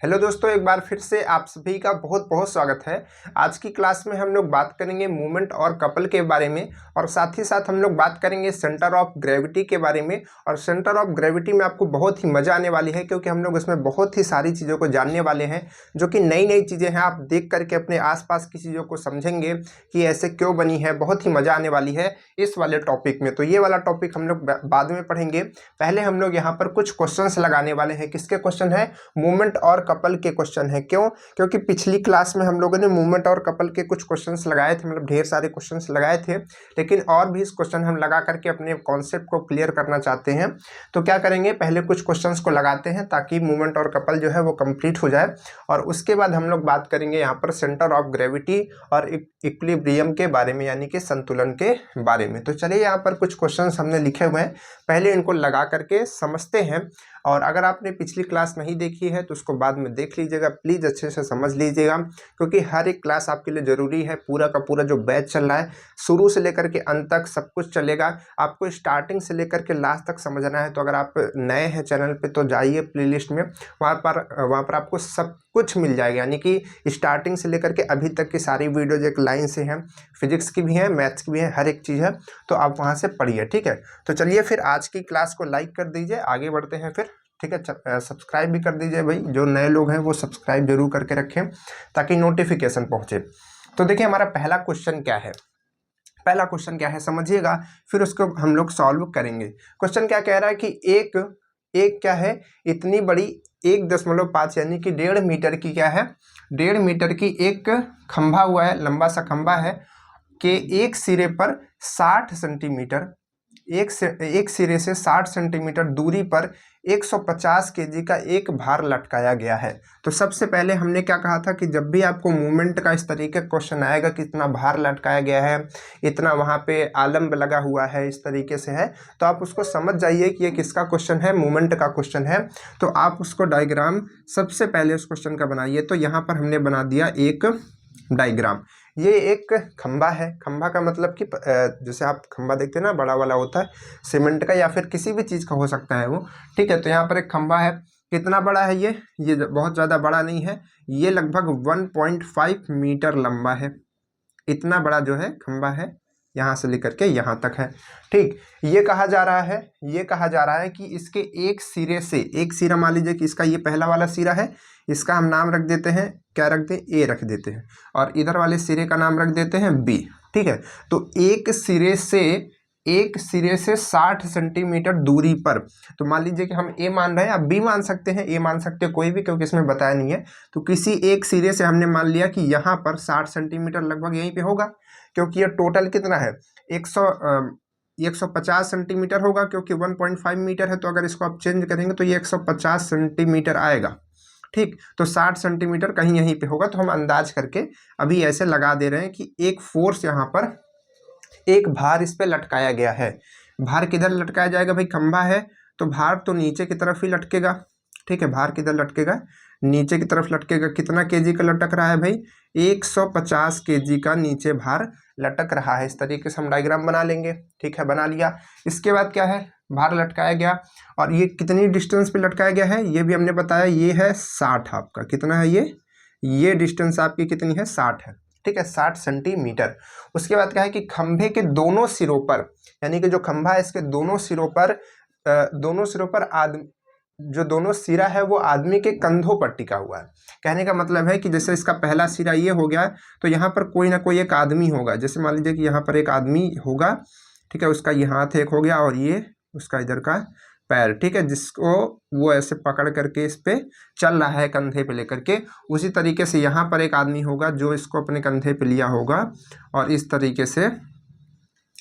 Hello दोस्तों, एक बार फिर से आप सभी का बहुत बहुत स्वागत है। आज की क्लास में हम लोग बात करेंगे मूवमेंट और कपल के बारे में, और साथ ही साथ हम लोग बात करेंगे सेंटर ऑफ ग्रेविटी के बारे में। और सेंटर ऑफ ग्रेविटी में आपको बहुत ही मज़ा आने वाली है, क्योंकि हम लोग इसमें बहुत ही सारी चीज़ों को जानने वाले हैं, जो कि नई नई चीज़ें हैं। आप देख करके अपने आसपास की चीज़ों को समझेंगे कि ऐसे क्यों बनी है। बहुत ही मज़ा आने वाली है इस वाले टॉपिक में। तो ये वाला टॉपिक हम लोग बाद में पढ़ेंगे। पहले हम लोग यहाँ पर कुछ क्वेश्चंस लगाने वाले हैं। किसके क्वेश्चन है? मूवमेंट और कपल के क्वेश्चन है। क्यों? क्योंकि पिछली क्लास में हम लोगों ने मूवमेंट और कपल के कुछ क्वेश्चंस लगाए थे, मतलब ढेर सारे क्वेश्चंस लगाए थे, लेकिन और भी इस क्वेश्चन हम लगा करके अपने कॉन्सेप्ट को क्लियर करना चाहते हैं। तो क्या करेंगे, पहले कुछ क्वेश्चंस को लगाते हैं ताकि मूवमेंट और कपल जो है वो कंप्लीट हो जाए, और उसके बाद हम लोग बात करेंगे यहाँ पर सेंटर ऑफ ग्रेविटी और इक्विलिब्रियम के बारे में, यानी कि संतुलन के बारे में। तो चलिए, यहाँ पर कुछ क्वेश्चंस हमने लिखे हुए हैं, पहले इनको लगा करके समझते हैं। और अगर आपने पिछली क्लास नहीं देखी है तो उसको बाद में देख लीजिएगा, प्लीज़ अच्छे से समझ लीजिएगा, क्योंकि हर एक क्लास आपके लिए ज़रूरी है। पूरा का पूरा जो बैच चल रहा है, शुरू से लेकर के अंत तक सब कुछ चलेगा। आपको स्टार्टिंग से लेकर के लास्ट तक समझना है। तो अगर आप नए हैं चैनल पे तो जाइए प्लेलिस्ट में, वहाँ पर आपको सब कुछ मिल जाएगा, यानी कि स्टार्टिंग से लेकर के अभी तक की सारी वीडियोज एक लाइन से हैं। फिजिक्स की भी हैं, मैथ्स की भी हैं, हर एक चीज़ है। तो आप वहाँ से पढ़िए, ठीक है। तो चलिए फिर आज की क्लास को लाइक कर दीजिए, आगे बढ़ते हैं फिर, ठीक है। सब्सक्राइब भी कर दीजिए भाई, जो नए लोग हैं वो सब्सक्राइब जरूर करके रखें ताकि नोटिफिकेशन पहुंचे। तो देखिए, हमारा पहला क्वेश्चन क्या है। पहला क्वेश्चन क्या है समझिएगा, फिर उसको हम लोग सॉल्व करेंगे। क्वेश्चन क्या कह रहा है कि एक क्या है, इतनी बड़ी 1.5 यानी कि 1.5 मीटर की क्या है, 1.5 मीटर की एक खंभा हुआ है, लंबा सा खंभा है, के एक सिरे पर 60 सेंटीमीटर, एक सिरे से 60 सेंटीमीटर दूरी पर 150 केजी का एक भार लटकाया गया है। तो सबसे पहले हमने क्या कहा था कि जब भी आपको मूवमेंट का इस तरीके का क्वेश्चन आएगा कि इतना भार लटकाया गया है, इतना वहाँ पे आलम्ब लगा हुआ है, इस तरीके से है, तो आप उसको समझ जाइए कि ये किसका क्वेश्चन है, मूवमेंट का क्वेश्चन है। तो आप उसको डायग्राम सबसे पहले उस क्वेश्चन का बनाइए। तो यहाँ पर हमने बना दिया एक डायग्राम। ये एक खंबा है। खंबा का मतलब कि जैसे आप खंबा देखते हैं ना, बड़ा वाला होता है, सीमेंट का या फिर किसी भी चीज़ का हो सकता है वो, ठीक है। तो यहाँ पर एक खंबा है। कितना बड़ा है ये बहुत ज़्यादा बड़ा नहीं है, ये लगभग 1.5 मीटर लंबा है। इतना बड़ा जो है खंबा है, यहाँ से लेकर के यहाँ तक है, ठीक। ये कहा जा रहा है कि इसके एक सिरे से, एक सिरा मान लीजिए कि इसका ये पहला वाला सिरा है, इसका हम नाम रख देते हैं, क्या रख दें, ए रख देते हैं, और इधर वाले सिरे का नाम रख देते हैं बी, ठीक है। तो एक सिरे से 60 सेंटीमीटर दूरी पर, तो मान लीजिए कि हम ए मान रहे हैं, आप बी मान सकते हैं, ए मान सकते हैं, कोई भी, क्योंकि इसमें बताया नहीं है। तो किसी एक सिरे से हमने मान लिया कि यहाँ पर 60 सेंटीमीटर लगभग यहीं पे होगा, क्योंकि ये टोटल कितना है, 150 सेंटीमीटर होगा, क्योंकि 1.5 मीटर है। तो अगर इसको आप चेंज करेंगे तो ये 150 सेंटीमीटर आएगा, ठीक। तो 60 सेंटीमीटर कहीं यहीं पे होगा। तो हम अंदाज करके अभी ऐसे लगा दे रहे हैं कि एक फोर्स यहाँ पर, एक भार इस पे लटकाया गया है। भार किधर लटकाया जाएगा भाई, खंभा है तो भार तो नीचे की तरफ ही लटकेगा, ठीक है। भार किधर लटकेगा, नीचे की तरफ लटकेगा। कितना केजी का लटक रहा है भाई, 150 केजी का नीचे भार लटक रहा है। इस तरीके से हम डायग्राम बना लेंगे, ठीक है, बना लिया। इसके बाद क्या है, भार लटकाया गया, और ये कितनी डिस्टेंस पे लटकाया गया है ये भी हमने बताया, ये है 60। आपका कितना है ये डिस्टेंस आपकी कितनी है, 60 है, ठीक है, 60 सेंटीमीटर। उसके बाद क्या है कि खंभे के दोनों सिरों पर, यानी कि जो खंभा है इसके दोनों सिरों पर जो दोनों सिरा है वो आदमी के कंधों पर टिका हुआ है। कहने का मतलब है कि जैसे इसका पहला सिरा ये हो गया, तो यहाँ पर कोई ना कोई एक आदमी होगा। जैसे मान लीजिए कि यहाँ पर एक आदमी होगा, ठीक है, उसका ये हाथ एक हो गया और ये उसका इधर का पैर, ठीक है, जिसको वो ऐसे पकड़ करके इस पे चल रहा है, कंधे पे लेकर के। उसी तरीके से यहाँ पर एक आदमी होगा जो इसको अपने कंधे पे लिया होगा और इस तरीके से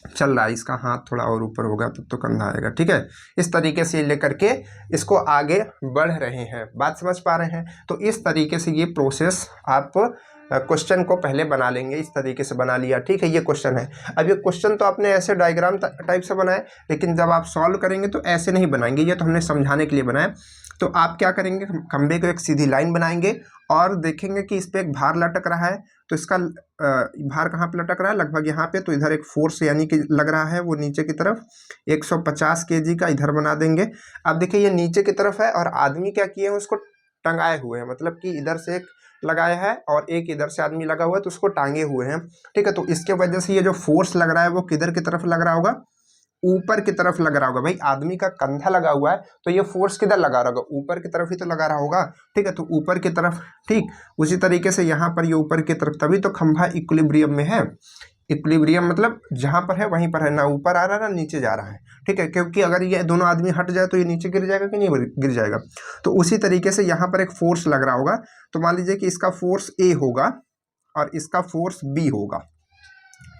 चल रहा है। इसका हाथ थोड़ा और ऊपर होगा तब तो कंधा आएगा, ठीक है। इस तरीके से लेकर के इसको आगे बढ़ रहे हैं। बात समझ पा रहे हैं? तो इस तरीके से ये प्रोसेस आप क्वेश्चन को पहले बना लेंगे। इस तरीके से बना लिया, ठीक है, ये क्वेश्चन है। अब ये क्वेश्चन तो आपने ऐसे डायग्राम टाइप से बनाए, लेकिन जब आप सॉल्व करेंगे तो ऐसे नहीं बनाएंगे। ये तो हमने समझाने के लिए बनाया। तो आप क्या करेंगे, खंभे को एक सीधी लाइन बनाएंगे और देखेंगे कि इस पर एक भार लटक रहा है। तो इसका भार कहाँ पे लटक रहा है, लगभग यहाँ पे। तो इधर एक फोर्स यानी कि लग रहा है वो नीचे की तरफ, 150 केजी का इधर बना देंगे। अब देखिए ये नीचे की तरफ है और आदमी क्या किए हैं, उसको टंगाए हुए हैं, मतलब कि इधर से एक लगाया है और एक इधर से आदमी लगा हुआ है, तो उसको टांगे हुए हैं। ठीक है, तो इसके वजह से ये जो फोर्स लग रहा है वो किधर की तरफ लग रहा होगा, ऊपर की तरफ लग रहा होगा। भाई आदमी का कंधा लगा हुआ है तो ये फोर्स किधर लगा रहा होगा, ऊपर की तरफ ही तो लगा रहा होगा। ठीक है, तो ऊपर की तरफ। ठीक, उसी तरीके से यहाँ पर ये ऊपर की तरफ, तभी तो खंभा इक्विलिब्रियम में है। इक्विलिब्रियम मतलब जहां पर है वहीं पर है, ना ऊपर आ रहा है ना नीचे जा रहा है। ठीक है, क्योंकि अगर ये दोनों आदमी हट जाए तो ये नीचे गिर जाएगा कि नहीं गिर जाएगा। तो उसी तरीके से यहाँ पर एक फोर्स लग रहा होगा। तो मान लीजिए कि इसका फोर्स ए होगा और इसका फोर्स बी होगा।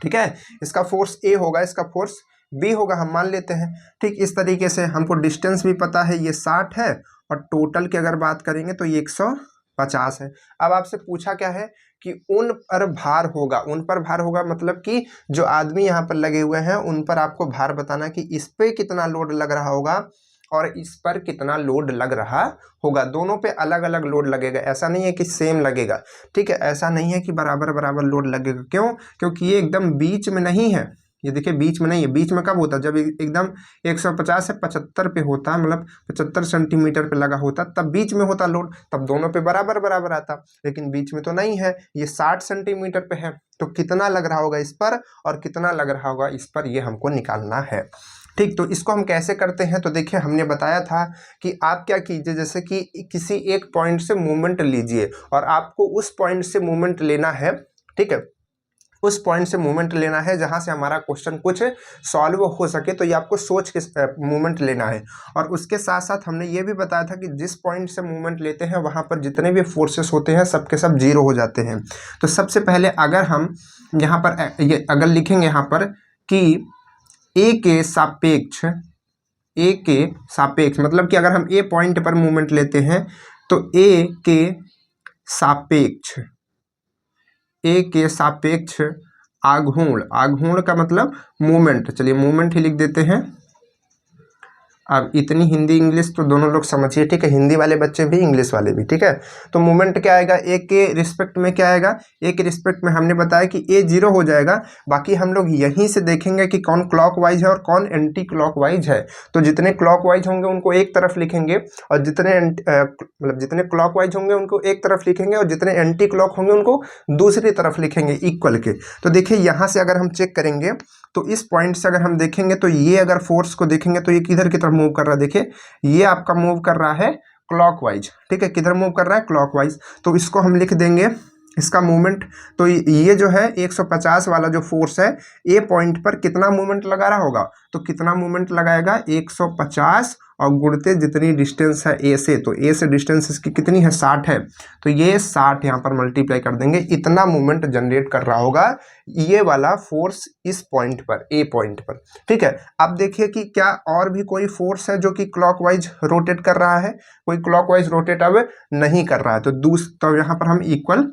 ठीक है, इसका फोर्स ए होगा, इसका फोर्स बी होगा, हम मान लेते हैं। ठीक, इस तरीके से हमको डिस्टेंस भी पता है, ये 60 है और टोटल की अगर बात करेंगे तो ये 150 है। अब आपसे पूछा क्या है कि उन पर भार होगा, उन पर भार होगा मतलब कि जो आदमी यहाँ पर लगे हुए हैं उन पर आपको भार बताना कि इस पे कितना लोड लग रहा होगा और इस पर कितना लोड लग रहा होगा। दोनों पे अलग अलग लोड लगेगा, ऐसा नहीं है कि सेम लगेगा। ठीक है, ऐसा नहीं है कि बराबर बराबर लोड लगेगा। क्यों? क्योंकि ये एकदम बीच में नहीं है। ये देखिए बीच में नहीं है। बीच में कब होता है? जब एकदम 150 से 75 पे होता, मतलब 75 सेंटीमीटर पे लगा होता, तब बीच में होता लोड, तब दोनों पे बराबर बराबर आता। लेकिन बीच में तो नहीं है, ये 60 सेंटीमीटर पे है, तो कितना लग रहा होगा इस पर और कितना लग रहा होगा इस पर, ये हमको निकालना है। ठीक, तो इसको हम कैसे करते हैं? तो देखिए हमने बताया था कि आप क्या कीजिए, जैसे कि किसी एक पॉइंट से मूवमेंट लीजिए और आपको उस पॉइंट से मूवमेंट लेना है। ठीक है, उस पॉइंट से मूवमेंट लेना है जहां से हमारा क्वेश्चन कुछ सॉल्व हो सके, तो ये आपको सोच के मूवमेंट लेना है। और उसके साथ साथ हमने ये भी बताया था कि जिस पॉइंट से मूवमेंट लेते हैं वहां पर जितने भी फोर्सेस होते हैं सबके सब जीरो हो जाते हैं। तो सबसे पहले अगर हम यहाँ पर ये अगर लिखेंगे यहाँ पर कि ए के सापेक्ष मतलब कि अगर हम ए पॉइंट पर मूवमेंट लेते हैं तो ए के सापेक्ष आघूर्ण का मतलब मूवमेंट, चलिए मूवमेंट ही लिख देते हैं। अब इतनी हिंदी इंग्लिश तो दोनों लोग समझिए। ठीक है, हिंदी वाले बच्चे भी इंग्लिश वाले भी। ठीक है, तो मूवमेंट क्या आएगा, ए के रिस्पेक्ट में क्या आएगा, ए के रिस्पेक्ट में हमने बताया कि ए जीरो हो जाएगा। बाकी हम लोग यहीं से देखेंगे कि कौन क्लॉकवाइज है और कौन एंटी क्लॉकवाइज है। तो जितने क्लॉकवाइज होंगे उनको एक तरफ लिखेंगे और जितने क्लॉकवाइज होंगे उनको एक तरफ लिखेंगे और जितने एंटी क्लॉक होंगे उनको दूसरी तरफ लिखेंगे इक्वल के। तो देखिए यहाँ से अगर हम चेक करेंगे तो इस पॉइंट से अगर हम देखेंगे तो ये अगर फोर्स को देखेंगे तो ये किधर की तरफ मूव कर रहा है, देखिए ये आपका मूव कर रहा है क्लॉकवाइज। ठीक है, किधर मूव कर रहा है, क्लॉकवाइज। तो इसको हम लिख देंगे इसका मूवमेंट। तो ये जो है 150 वाला जो फोर्स है ए पॉइंट पर कितना मूवमेंट लगा रहा होगा, तो कितना मूवमेंट लगाएगा 150 और गुणते जितनी डिस्टेंस है ए से, तो ए से डिस्टेंस इसकी कितनी है 60 है, तो ये 60 यहाँ पर मल्टीप्लाई कर देंगे, इतना मूवमेंट जनरेट कर रहा होगा ये वाला फोर्स इस पॉइंट पर, ए पॉइंट पर। ठीक है, अब देखिए कि क्या और भी कोई फोर्स है जो कि क्लॉकवाइज रोटेट कर रहा है, कोई क्लॉकवाइज रोटेट अब नहीं कर रहा है। तो यहाँ पर हम इक्वल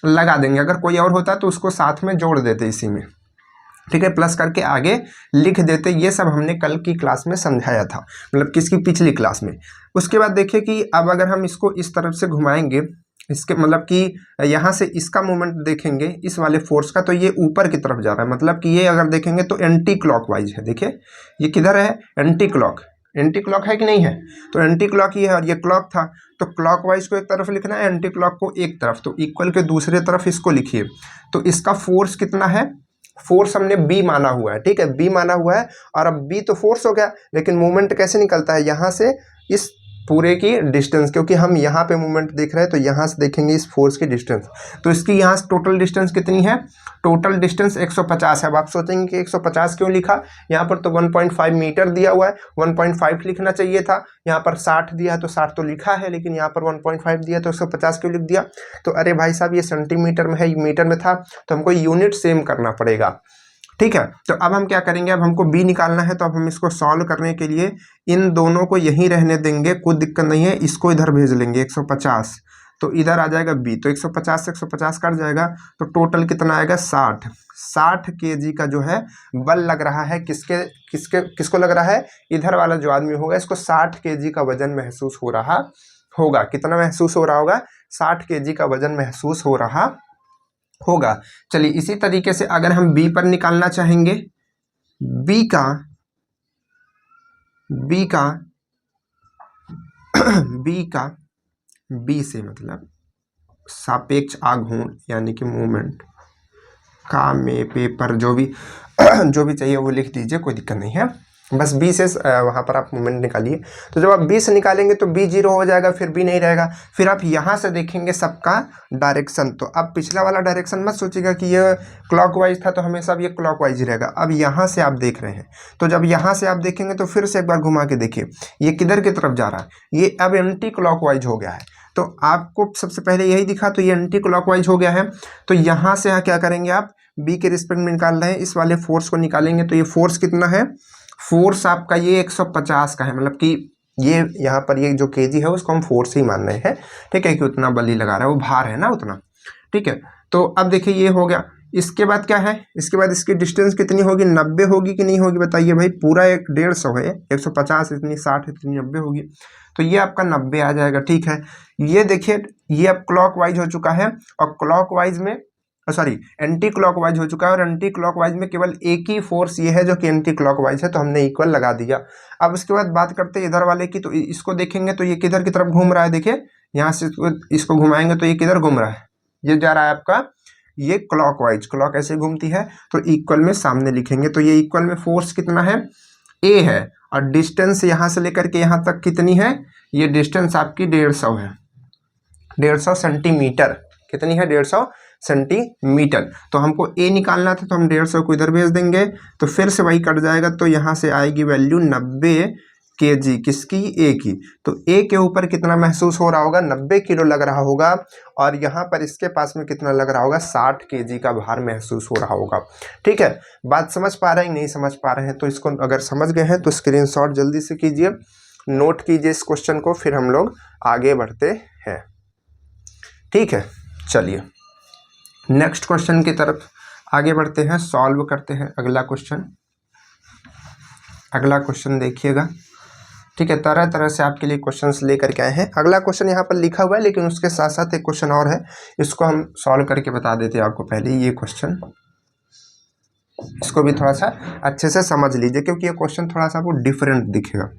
लगा देंगे। अगर कोई और होता तो उसको साथ में जोड़ देते इसी में। ठीक है, प्लस करके आगे लिख देते। ये सब हमने कल की क्लास में समझाया था, मतलब किसकी, पिछली क्लास में। उसके बाद देखिए कि अब अगर हम इसको इस तरफ से घुमाएंगे, इसके मतलब कि यहाँ से इसका मूवमेंट देखेंगे इस वाले फोर्स का, तो ये ऊपर की तरफ जा रहा है, मतलब कि ये अगर देखेंगे तो एंटी क्लॉकवाइज है। देखिए ये किधर है, एंटी क्लॉक है कि नहीं है, तो एंटी क्लॉक ये है और ये क्लॉक था, तो क्लॉकवाइज को एक तरफ लिखना है, एंटी क्लॉक को एक तरफ, तो इक्वल के दूसरे तरफ इसको लिखिए। तो इसका फोर्स कितना है, फोर्स हमने बी माना हुआ है। ठीक है, बी माना हुआ है और अब बी तो फोर्स हो गया, लेकिन मूवमेंट कैसे निकलता है, यहाँ से इस पूरे की डिस्टेंस, क्योंकि हम यहाँ पे मूवमेंट देख रहे हैं तो यहाँ से देखेंगे इस फोर्स की डिस्टेंस। तो इसकी यहाँ से टोटल डिस्टेंस कितनी है, टोटल डिस्टेंस 150 है। अब आप सोचेंगे कि 150 क्यों लिखा, यहाँ पर तो 1.5 मीटर दिया हुआ है, 1.5 लिखना चाहिए था। यहाँ पर 60 दिया है तो 60 तो लिखा है, लेकिन यहाँ पर 1.5 दिया तो 150 क्यों लिख दिया। तो अरे भाई साहब ये सेंटीमीटर में है, मीटर में था, तो हमको यूनिट सेम करना पड़ेगा। ठीक है, तो अब हम क्या करेंगे, अब हमको बी निकालना है, तो अब हम इसको सॉल्व करने के लिए इन दोनों को यहीं रहने देंगे, कोई दिक्कत नहीं है, इसको इधर भेज लेंगे 150, तो इधर आ जाएगा बी, तो 150 से 150 कट जाएगा, तो टोटल कितना आएगा 60 kg का जो है बल लग रहा है। किसको लग रहा है, इधर वाला जो आदमी होगा इसको 60 kg का वजन महसूस हो रहा होगा। कितना महसूस हो रहा होगा, 60 kg का वजन महसूस हो रहा होगा। चलिए इसी तरीके से अगर हम बी पर निकालना चाहेंगे, बी का बी से मतलब सापेक्ष आघूर्ण यानी कि मूवमेंट का में पेपर जो भी जो भी चाहिए वो लिख दीजिए, कोई दिक्कत नहीं है। बस बी से वहाँ पर आप मूवमेंट निकालिए। तो जब आप बी से निकालेंगे तो बी 0 हो जाएगा, फिर बी नहीं रहेगा। फिर आप यहाँ से देखेंगे सबका डायरेक्शन। तो अब पिछला वाला डायरेक्शन मत सोचिएगा कि ये क्लॉकवाइज था तो हमेशा अब ये क्लॉकवाइज ही रहेगा। अब यहाँ से आप देख रहे हैं, तो जब यहाँ से आप देखेंगे तो फिर से एक बार घुमा के देखिए ये किधर की तरफ जा रहा है, ये अब एंटी क्लॉकवाइज हो गया है। तो आपको सबसे पहले यही दिखा, तो ये एंटी क्लॉकवाइज हो गया है। तो यहाँ से यहाँ क्या करेंगे, आप बी के रिस्पेक्ट में निकाल रहे हैं, इस वाले फोर्स को निकालेंगे। तो ये फोर्स कितना है, फोर्स आपका ये 150 का है, मतलब कि ये यहाँ पर ये जो केजी है उसको हम फोर्स ही मान रहे हैं, ठीक है, कि उतना बल ही लगा रहा है, वो भार है ना उतना, ठीक है। तो अब देखिए ये हो गया। इसके बाद क्या है, इसके बाद इसकी डिस्टेंस कितनी होगी, 90 होगी कि नहीं होगी बताइए भाई। पूरा 150 है, 150 इतनी, 60 इतनी, 90 होगी। तो ये आपका 90 आ जाएगा, ठीक है। ये देखिए ये अब क्लॉकवाइज हो चुका है, और क्लॉकवाइज में सॉरी एंटी क्लॉकवाइज हो चुका है, और एंटी क्लॉकवाइज में केवल एक ही फोर्स ये है जो कि एंटी क्लॉकवाइज है, तो हमने इक्वल लगा दिया। अब उसके बाद बात करते हैं इधर वाले की। तो इसको देखेंगे तो ये किधर की तरफ घूम रहा है, देखिए यहाँ से इसको घुमाएंगे तो ये किधर घूम रहा है, ये जा रहा है आपका ये क्लॉकवाइज। क्लॉक ऐसे घूमती है, तो इक्वल में सामने लिखेंगे। तो ये इक्वल में फोर्स कितना है, ए है, और डिस्टेंस यहाँ से लेकर के यहाँ तक कितनी है, ये डिस्टेंस आपकी 150 है, 150 सेंटीमीटर। कितनी है, 150 सेंटीमीटर। तो हमको ए निकालना था, तो हम 150 को इधर भेज देंगे, तो फिर से वही कट जाएगा। तो यहाँ से आएगी वैल्यू 90 kg, किसकी, ए की। तो ए के ऊपर कितना महसूस हो रहा होगा, 90 किलो लग रहा होगा, और यहाँ पर इसके पास में कितना लग रहा होगा, 60 kg का भार महसूस हो रहा होगा, ठीक है। बात समझ पा रहे हैं, नहीं समझ पा रहे हैं तो इसको अगर समझ गए हैं तो स्क्रीनशॉट जल्दी से कीजिए, नोट कीजिए इस क्वेश्चन को, फिर हम लोग आगे बढ़ते हैं, ठीक है। चलिए नेक्स्ट क्वेश्चन की तरफ आगे बढ़ते हैं, सॉल्व करते हैं अगला क्वेश्चन। अगला क्वेश्चन देखिएगा, ठीक है। तरह तरह से आपके लिए क्वेश्चंस लेकर के आए हैं। अगला क्वेश्चन यहाँ पर लिखा हुआ है, लेकिन उसके साथ साथ एक क्वेश्चन और है, इसको हम सॉल्व करके बता देते हैं आपको। पहले ये क्वेश्चन, इसको भी थोड़ा सा अच्छे से समझ लीजिए, क्योंकि ये क्वेश्चन थोड़ा सा आपको डिफरेंट दिखेगा,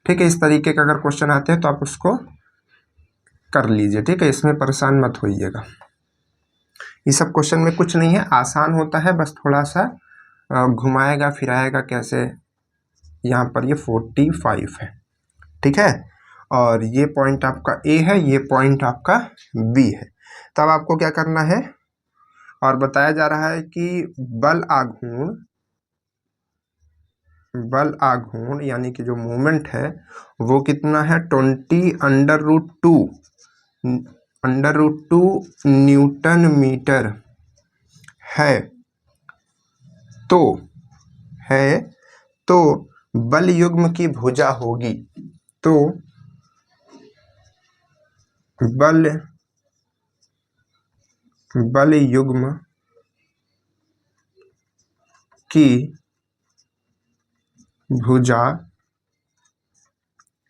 ठीक है। इस तरीके का अगर क्वेश्चन आते हैं तो आप उसको कर लीजिए, ठीक है, इसमें परेशान मत होइएगा। ये सब क्वेश्चन में कुछ नहीं है, आसान होता है, बस थोड़ा सा घुमाएगा फिराएगा कैसे। यहाँ पर ये 45 है, ठीक है, और ये पॉइंट आपका ए है, ये पॉइंट आपका बी है। तब आपको क्या करना है, और बताया जा रहा है कि बल आघूर्ण यानी कि जो मूवमेंट है वो कितना है, 20√2 न्यूटन मीटर है। तो बल युग्म की भुजा होगी, तो बल युग्म की भुजा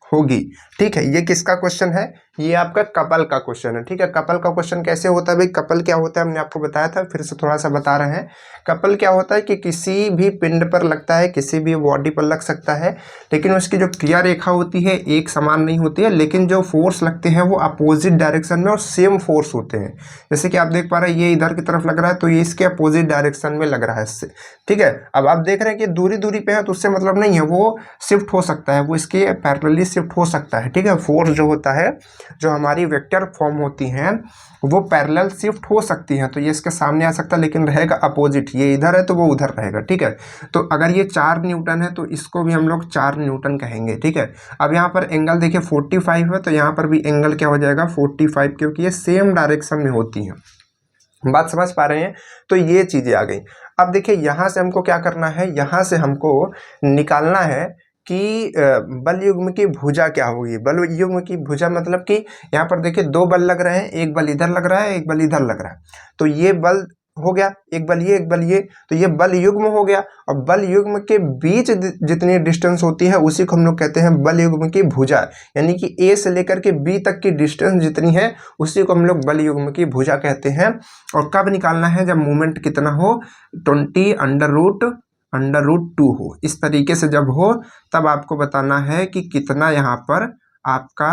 होगी, ठीक है। ये किसका क्वेश्चन है, ये आपका कपल का क्वेश्चन है, ठीक है। कपल का क्वेश्चन कैसे होता है भाई, कपल क्या होता है हमने आपको बताया था, फिर से थोड़ा सा बता रहे हैं। कपल क्या होता है कि किसी भी पिंड पर लगता है, किसी भी बॉडी पर लग सकता है, लेकिन उसकी जो क्रिया रेखा होती है एक समान नहीं होती है, लेकिन जो फोर्स लगते हैं वो अपोजिट डायरेक्शन में और सेम फोर्स होते हैं। जैसे कि आप देख पा रहे हैं ये इधर की तरफ लग रहा है, तो ये इसके अपोजिट डायरेक्शन में लग रहा है इससे, ठीक है। अब आप देख रहे हैं कि दूरी पे है, तो उससे मतलब नहीं है, वो शिफ्ट हो सकता है, वो इसके पैरेलली शिफ्ट हो सकता है, ठीक है। फोर्स जो होता है, जो हमारी वेक्टर फॉर्म होती हैं वो पैरेलल शिफ्ट हो सकती हैं, तो ये इसके सामने आ सकता है, लेकिन रहेगा अपोजिट, ये इधर है तो वो उधर रहेगा, ठीक है। तो अगर ये 4 न्यूटन है तो इसको भी हम लोग 4 न्यूटन कहेंगे, ठीक है। अब यहाँ पर एंगल देखिए 45 है, तो यहाँ पर भी एंगल क्या हो जाएगा 45, क्योंकि ये सेम डायरेक्शन में होती हैं। बात समझ पा रहे हैं, तो ये चीजें आ गई। अब देखिए यहाँ से हमको क्या करना है, यहाँ से हमको निकालना है कि बल युग्म की भुजा क्या होगी। बल युग्म की भुजा मतलब कि यहाँ पर देखिए 2 बल लग रहे हैं, एक बल इधर लग रहा है, एक बल इधर लग रहा है, तो ये बल हो गया, एक बल ये, एक बल ये, तो ये बल युग्म हो गया। और बल युग्म के बीच जितनी डिस्टेंस होती है उसी को हम लोग कहते हैं बल युग्म की भुजा, यानी कि ए से लेकर के बी तक की डिस्टेंस जितनी है उसी को हम लोग बल युग्म की भुजा कहते हैं। और कब निकालना है, जब मूवमेंट कितना हो, 20√2 हो। इस तरीके से जब हो तब आपको बताना है कि कितना यहाँ पर आपका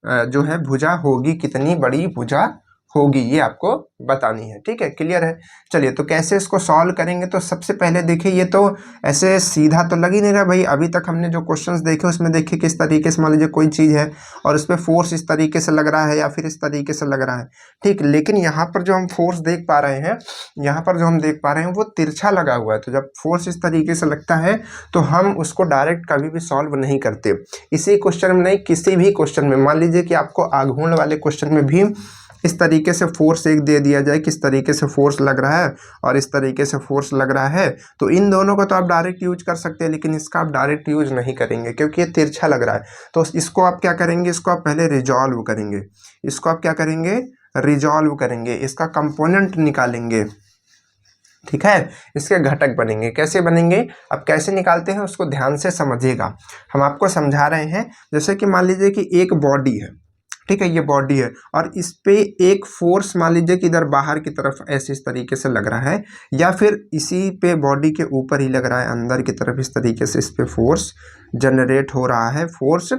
जो है भुजा होगी, कितनी बड़ी भुजा होगी, ये आपको बतानी है। ठीक है, क्लियर है। चलिए, तो कैसे इसको सॉल्व करेंगे, तो सबसे पहले देखिए, ये तो ऐसे सीधा तो लग ही नहीं रहा भाई। अभी तक हमने जो क्वेश्चंस देखे उसमें देखिए किस तरीके से मान लीजिए कोई चीज़ है और उस पर फोर्स इस तरीके से लग रहा है या फिर इस तरीके से लग रहा है। ठीक, लेकिन यहाँ पर जो हम फोर्स देख पा रहे हैं, यहाँ पर जो हम देख पा रहे हैं वो तिरछा लगा हुआ है। तो जब फोर्स इस तरीके से लगता है तो हम उसको डायरेक्ट कभी भी सॉल्व नहीं करते। इसी क्वेश्चन में नहीं, किसी भी क्वेश्चन में, मान लीजिए कि आपको आघूर्ण वाले क्वेश्चन में भी इस तरीके से फोर्स एक दे दिया जाए, किस तरीके से फोर्स लग रहा है और इस तरीके से फोर्स लग रहा है, तो इन दोनों को तो आप डायरेक्ट यूज कर सकते हैं, लेकिन इसका आप डायरेक्ट यूज नहीं करेंगे क्योंकि ये तिरछा लग रहा है। तो इसको आप क्या करेंगे, इसको आप पहले रिजॉल्व करेंगे। इसको आप क्या करेंगे, रिजॉल्व करेंगे, इसका कंपोनेंट निकालेंगे। ठीक है, इसके घटक बनेंगे। कैसे बनेंगे, अब कैसे निकालते हैं उसको ध्यान से समझिएगा। हम आपको समझा रहे हैं, जैसे कि मान लीजिए कि एक बॉडी है, ठीक है, ये बॉडी है और इस पे एक फोर्स मान लीजिए कि इधर बाहर की तरफ ऐसे इस तरीके से लग रहा है, या फिर इसी पे बॉडी के ऊपर ही लग रहा है अंदर की तरफ, इस तरीके से इस पे फोर्स जनरेट हो रहा है, फोर्स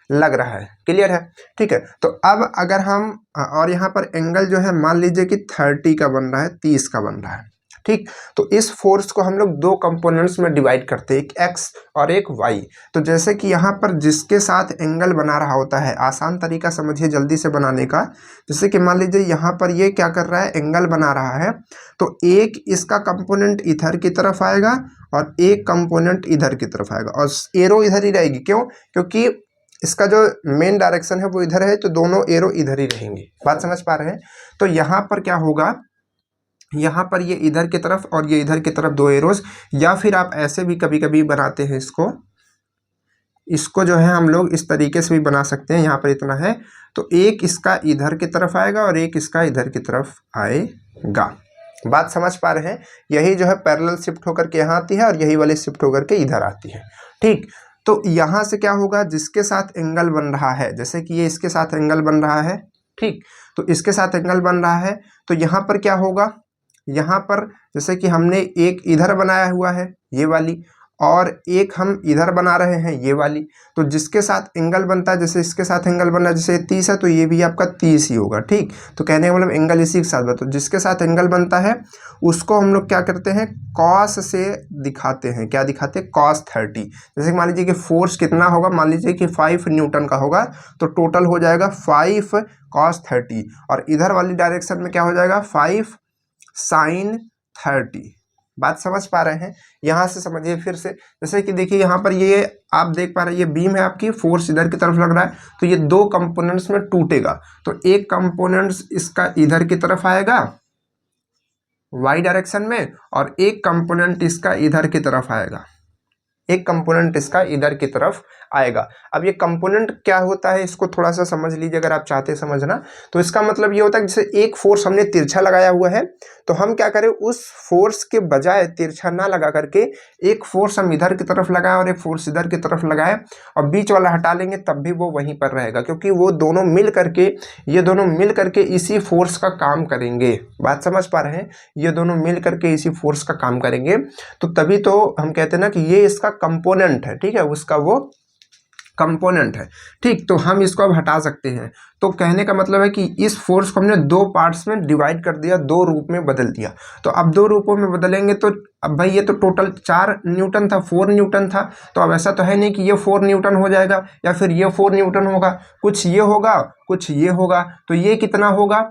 लग रहा है। क्लियर है। ठीक है, तो अब अगर हम और यहाँ पर एंगल जो है मान लीजिए कि 30 का बन रहा है, 30 का बन रहा है। ठीक, तो इस फोर्स को हम लोग दो कंपोनेंट्स में डिवाइड करते हैं, एक एक्स और एक वाई। तो जैसे कि यहाँ पर जिसके साथ एंगल बना रहा होता है, आसान तरीका समझिए जल्दी से बनाने का। जैसे कि मान लीजिए यहाँ पर ये क्या कर रहा है, एंगल बना रहा है, तो एक इसका कंपोनेंट इधर की तरफ आएगा और एक कंपोनेंट इधर की तरफ आएगा और एरो इधर ही रहेगी। क्यों, क्योंकि इसका जो मेन डायरेक्शन है वो इधर है, तो दोनों एरो इधर ही रहेंगे। बात समझ पा रहे हैं। तो यहाँ पर क्या होगा, यहाँ पर ये इधर की तरफ और ये इधर की तरफ दो एरोस, या फिर आप ऐसे भी कभी कभी बनाते हैं इसको जो है हम लोग इस तरीके से भी बना सकते हैं। यहाँ पर इतना है, तो एक इसका इधर की तरफ आएगा और एक इसका इधर की तरफ आएगा। बात समझ पा रहे हैं। यही जो है पैरेलल शिफ्ट होकर के यहाँ आती है और यही वाली शिफ्ट होकर के इधर आती है। ठीक, तो यहाँ से क्या होगा, जिसके साथ एंगल बन रहा है, जैसे कि ये इसके साथ एंगल बन रहा है, ठीक, तो इसके साथ एंगल बन रहा है, तो यहाँ पर क्या होगा, यहाँ पर जैसे कि हमने एक इधर बनाया हुआ है ये वाली, और एक हम इधर बना रहे हैं ये वाली, तो जिसके साथ एंगल बनता है, जैसे इसके साथ एंगल बन रहा है, जैसे 30 है तो ये भी आपका 30 ही होगा। ठीक, तो कहने का मतलब एंगल इसी के साथ बनता है। तो जिसके साथ एंगल बनता है उसको हम लोग क्या करते हैं, कॉस से दिखाते हैं। क्या दिखाते हैं, cos 30। जैसे मान लीजिए कि फोर्स कितना होगा, मान लीजिए कि 5 न्यूटन का होगा, तो टोटल हो जाएगा 5 cos 30, और इधर वाली डायरेक्शन में क्या हो जाएगा, 5 sin 30। बात समझ पा रहे हैं। यहाँ से समझिए फिर से, जैसे कि देखिए यहाँ पर ये आप देख पा रहे हैं, ये बीम है आपकी, फोर्स इधर की तरफ लग रहा है, तो ये दो कंपोनेंट्स में टूटेगा। तो एक कंपोनेंट्स इसका इधर की तरफ आएगा वाई डायरेक्शन में, और एक कंपोनेंट इसका इधर की तरफ आएगा, एक कंपोनेंट इसका इधर की तरफ आएगा। अब ये कंपोनेंट क्या होता है, इसको थोड़ा सा समझ लीजिए अगर आप चाहते हैं समझना। तो इसका मतलब ये होता है कि जैसे एक फोर्स हमने तिरछा लगाया हुआ है, तो हम क्या करें, उस फोर्स के बजाय तिरछा ना लगा करके एक फोर्स हम इधर की तरफ लगाएं और एक फोर्स इधर की तरफ लगाएं, और बीच वाला हटा लेंगे, तब भी वो वहीं पर रहेगा, क्योंकि वो दोनों मिल करके, ये दोनों मिल करके इसी फोर्स का काम करेंगे। बात समझ पा रहे हैं, ये दोनों मिल करके इसी फोर्स का काम करेंगे, तो तभी तो हम कहते हैं ना कि ये इसका कंपोनेंट है। ठीक है, उसका वो कंपोनेंट है। ठीक, तो हम इसको अब हटा सकते हैं। तो कहने का मतलब है कि इस फोर्स को हमने दो पार्ट्स में डिवाइड कर दिया, दो रूप में बदल दिया। तो अब दो रूपों में बदलेंगे, तो अब भाई ये तो टोटल 4 न्यूटन था, 4 न्यूटन था, तो अब ऐसा तो है नहीं कि ये 4 न्यूटन हो जाएगा या फिर ये 4 न्यूटन होगा, कुछ ये होगा कुछ ये होगा। तो ये कितना होगा,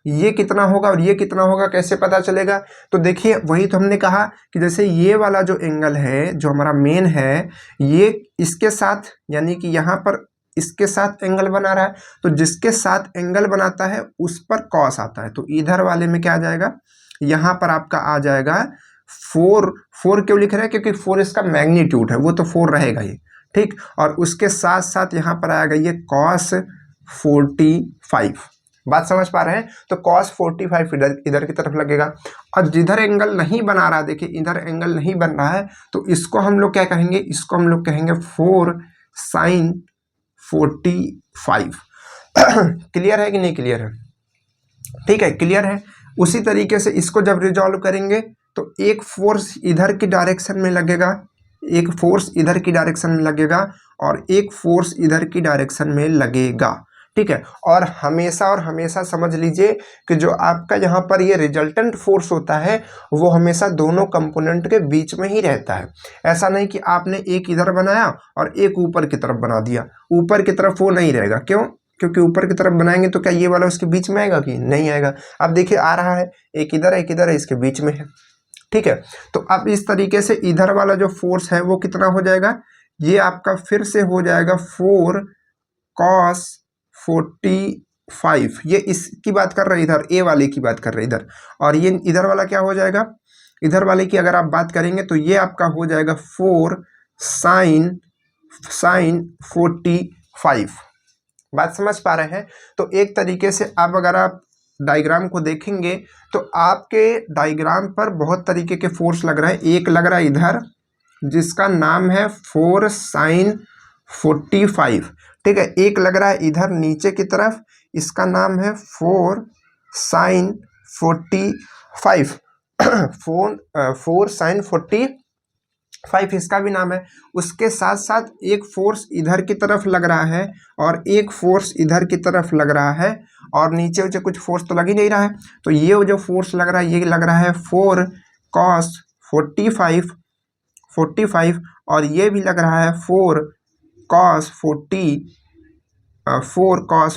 ये कितना होगा और ये कितना होगा, कैसे पता चलेगा। तो देखिए वही तो हमने कहा कि जैसे ये वाला जो एंगल है, जो हमारा मेन है, ये इसके साथ, यानी कि यहाँ पर इसके साथ एंगल बना रहा है, तो जिसके साथ एंगल बनाता है उस पर कॉस आता है। तो इधर वाले में क्या आ जाएगा, यहाँ पर आपका आ जाएगा 4। 4 क्यों लिख रहे हैं, क्योंकि 4 इसका मैग्नीट्यूड है, वो तो 4 रहेगा ही। ठीक, और उसके साथ साथ यहाँ पर आएगा ये cos 45। बात समझ पा रहे हैं। तो cos 45 इधर की तरफ लगेगा, और जिधर एंगल नहीं बना रहा, देखिए इधर एंगल नहीं बन रहा है, तो इसको हम लोग क्या कहेंगे, इसको हम लोग कहेंगे 4 sin 45। क्लियर है कि नहीं क्लियर है, ठीक है, क्लियर है। उसी तरीके से इसको जब रिजॉल्व करेंगे, तो एक फोर्स इधर की डायरेक्शन में लगेगा, एक फोर्स इधर की डायरेक्शन में लगेगा, और एक फोर्स इधर की डायरेक्शन में लगेगा। ठीक है। और हमेशा समझ लीजिए कि जो आपका यहाँ पर ये रिजल्टेंट फोर्स होता है वो हमेशा दोनों कंपोनेंट के बीच में ही रहता है। ऐसा नहीं कि आपने एक इधर बनाया और एक ऊपर की तरफ बना दिया, ऊपर की तरफ वो नहीं रहेगा। क्यों? क्योंकि ऊपर की तरफ बनाएंगे तो क्या ये वाला उसके बीच में आएगा कि नहीं आएगा। अब देखिए आ रहा है, एक इधर है, एक इधर है, इसके बीच में है, ठीक है। तो अब इस तरीके से इधर वाला जो फोर्स है वो कितना हो जाएगा, ये आपका फिर से हो जाएगा 4 cos 45। ये इसकी बात कर रहे हैं, इधर ए वाले की बात कर रहे हैं इधर। और ये इधर वाला क्या हो जाएगा, इधर वाले की अगर आप बात करेंगे तो ये आपका हो जाएगा 4 sin 45। बात समझ पा रहे हैं? तो एक तरीके से अब अगर आप डायग्राम को देखेंगे तो आपके डायग्राम पर बहुत तरीके के फोर्स लग रहा है। एक लग रहा है इधर जिसका नाम है 4 sin 45, ठीक है। एक लग रहा है इधर नीचे की तरफ, इसका नाम है 4 sin 45 4 sin 45 इसका भी नाम है। उसके साथ साथ एक फोर्स इधर की तरफ लग रहा है और एक फोर्स इधर की तरफ लग रहा है, और नीचे नीचे कुछ फोर्स तो लग ही नहीं रहा है। तो ये जो फोर्स लग रहा है ये लग रहा है 4 cos 45 और ये भी लग रहा है 4 cos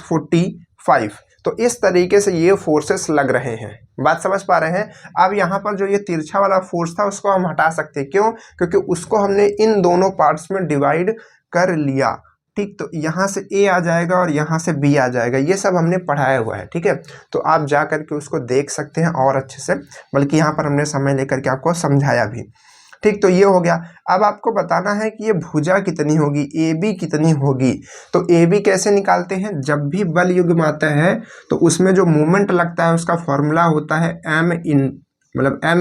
45। तो इस तरीके से ये फोर्सेस लग रहे हैं। बात समझ पा रहे हैं? अब यहाँ पर जो ये तिरछा वाला फोर्स था उसको हम हटा सकते हैं। क्यों? क्योंकि उसको हमने इन दोनों पार्ट्स में डिवाइड कर लिया, ठीक। तो यहाँ से ए आ जाएगा और यहाँ से बी आ जाएगा, ये सब हमने पढ़ाया हुआ है, ठीक है। तो आप जा करके उसको देख सकते हैं और अच्छे से, बल्कि यहाँ पर हमने समय लेकर के आपको समझाया भी, ठीक। तो ये हो गया। अब आपको बताना है कि ये भुजा कितनी होगी, ए बी कितनी होगी। तो ए बी कैसे निकालते हैं, जब भी बल युग्म आता है तो उसमें जो मोमेंट लगता है उसका फॉर्मूला होता है M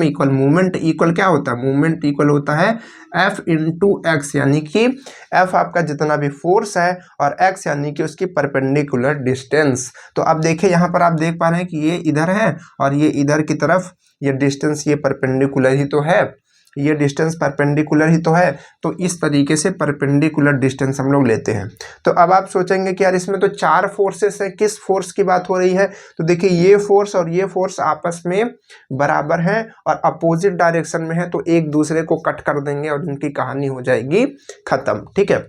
इक्वल मूवमेंट इक्वल क्या होता है, मूवमेंट इक्वल होता है F इंटू एक्स, यानी कि F आपका जितना भी फोर्स है और x यानी कि उसकी परपेंडिकुलर डिस्टेंस। तो अब देखिए यहाँ पर आप देख पा रहे हैं कि ये इधर है और ये इधर की तरफ, ये डिस्टेंस ये परपेंडिकुलर ही तो है, ये डिस्टेंस परपेंडिकुलर ही तो है। तो इस तरीके से परपेंडिकुलर डिस्टेंस हम लोग लेते हैं। तो अब आप सोचेंगे कि यार इसमें तो 4 फोर्सेस है, किस फोर्स की बात हो रही है। तो देखिए ये फोर्स और ये फोर्स आपस में बराबर हैं और अपोजिट डायरेक्शन में है, तो एक दूसरे को कट कर देंगे और इनकी कहानी हो जाएगी खत्म, ठीक है।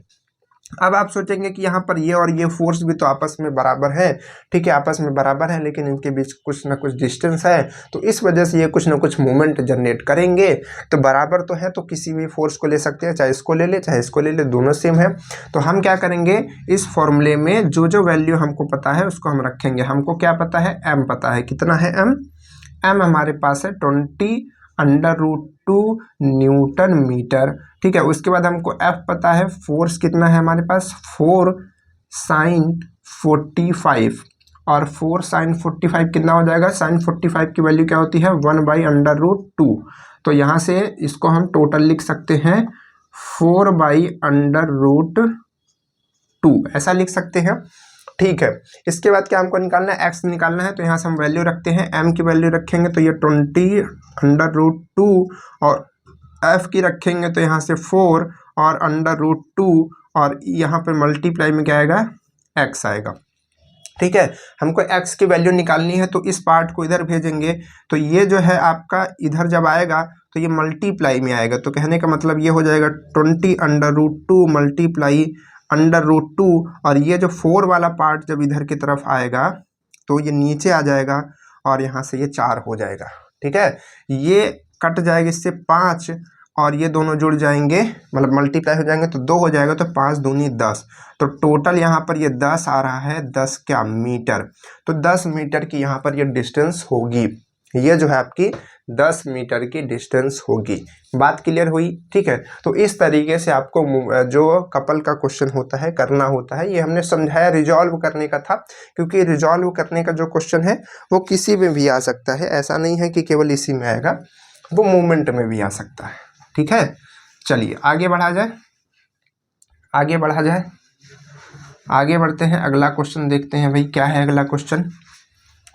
अब आप सोचेंगे कि यहाँ पर ये और ये फोर्स भी तो आपस में बराबर है, ठीक है, आपस में बराबर है, लेकिन इनके बीच कुछ ना कुछ डिस्टेंस है, तो इस वजह से ये कुछ ना कुछ मूवमेंट जनरेट करेंगे। तो बराबर तो है, तो किसी भी फोर्स को ले सकते हैं, चाहे इसको ले ले चाहे इसको ले ले, दोनों सेम है। तो हम क्या करेंगे, इस फॉर्मूले में जो जो वैल्यू हमको पता है उसको हम रखेंगे। हमको क्या पता है, एम पता है, कितना है एम हमारे पास है 20√2 न्यूटन मीटर, ठीक है। उसके बाद हमको F पता है, फोर्स कितना है हमारे पास 4 sin 45, और 4 sin 45 कितना हो जाएगा, sin 45 की वैल्यू क्या होती है 1/√2। तो यहाँ से इसको हम टोटल लिख सकते हैं 4/√2, ऐसा लिख सकते हैं, ठीक है। इसके बाद क्या हमको निकालना है, x निकालना है। तो यहाँ से हम वैल्यू रखते हैं, m की वैल्यू रखेंगे तो ये 20√2 और f की रखेंगे तो यहाँ से 4 और √2 और यहाँ पे मल्टीप्लाई में क्या आएगा, x आएगा, ठीक है। हमको x की वैल्यू निकालनी है तो इस पार्ट को इधर भेजेंगे, तो ये जो है आपका इधर जब आएगा तो ये मल्टीप्लाई में आएगा। तो कहने का मतलब ये हो जाएगा 20√2 मल्टीप्लाई √2, और ये जो 4 वाला पार्ट जब इधर की तरफ आएगा तो ये नीचे आ जाएगा और यहाँ से ये 4 हो जाएगा, ठीक है। ये कट जाएगा इससे 5 और ये दोनों जुड़ जाएंगे, मतलब मल्टीप्लाई हो जाएंगे तो 2 हो जाएगा, तो 5 दूनी 10। तो टोटल यहाँ पर ये 10 आ रहा है, 10 क्या मीटर। तो 10 मीटर की यहाँ पर ये डिस्टेंस होगी, ये जो है आपकी 10 मीटर की डिस्टेंस होगी। बात क्लियर हुई, ठीक है। तो इस तरीके से आपको जो कपल का क्वेश्चन होता है करना होता है, ये हमने समझाया रिजॉल्व करने का था, क्योंकि रिजॉल्व करने का जो क्वेश्चन है वो किसी में भी आ सकता है, ऐसा नहीं है कि केवल इसी में आएगा, वो मूवमेंट में भी आ सकता है, ठीक है। चलिए आगे बढ़ा जाए, आगे बढ़ते हैं, अगला क्वेश्चन देखते हैं भाई क्या है अगला क्वेश्चन।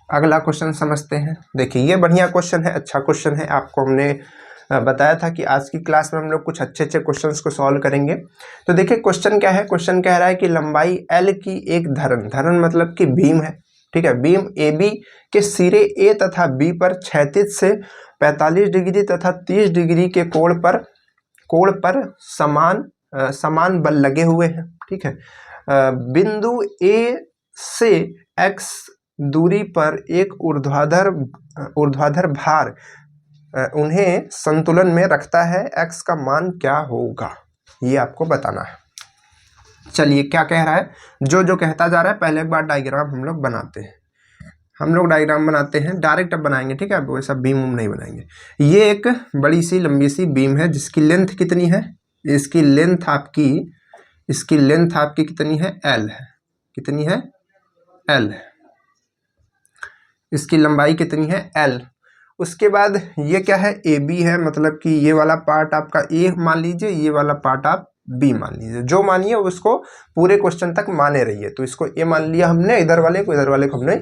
अगला क्वेश्चन समझते हैं। देखिए ये बढ़िया क्वेश्चन है, अच्छा क्वेश्चन है, आपको हमने बताया था कि आज की क्लास में हम लोग कुछ अच्छे अच्छे क्वेश्चंस को सॉल्व करेंगे। तो देखिए क्वेश्चन क्या है, क्वेश्चन कह रहा है कि लंबाई L की एक धरण मतलब कि बीम है, ठीक है। बीम AB के सिरे A तथा B पर क्षैतिज से 45 डिग्री तथा 30 डिग्री के कोण पर समान बल लगे हुए हैं, ठीक है। बिंदु A से X दूरी पर एक ऊर्ध्वाधर भार उन्हें संतुलन में रखता है, X का मान क्या होगा, ये आपको बताना है। चलिए क्या कह रहा है, जो कहता जा रहा है, पहले एक बार डायग्राम हम लोग बनाते हैं। हम लोग डायग्राम बनाते हैं, डायरेक्ट अब बनाएंगे, ठीक है। अब वैसा बीम नहीं बनाएंगे। ये एक बड़ी सी लंबी सी बीम है जिसकी लेंथ कितनी है, इसकी लेंथ आपकी कितनी है, L है। कितनी है, L है। इसकी लंबाई कितनी है, L। उसके बाद ये क्या है, AB है, मतलब कि ये वाला पार्ट आपका A मान लीजिए, ये वाला पार्ट आप B मान लीजिए। जो मानिए उसको पूरे क्वेश्चन तक माने रहिए। तो इसको A मान लिया हमने, इधर वाले को हमने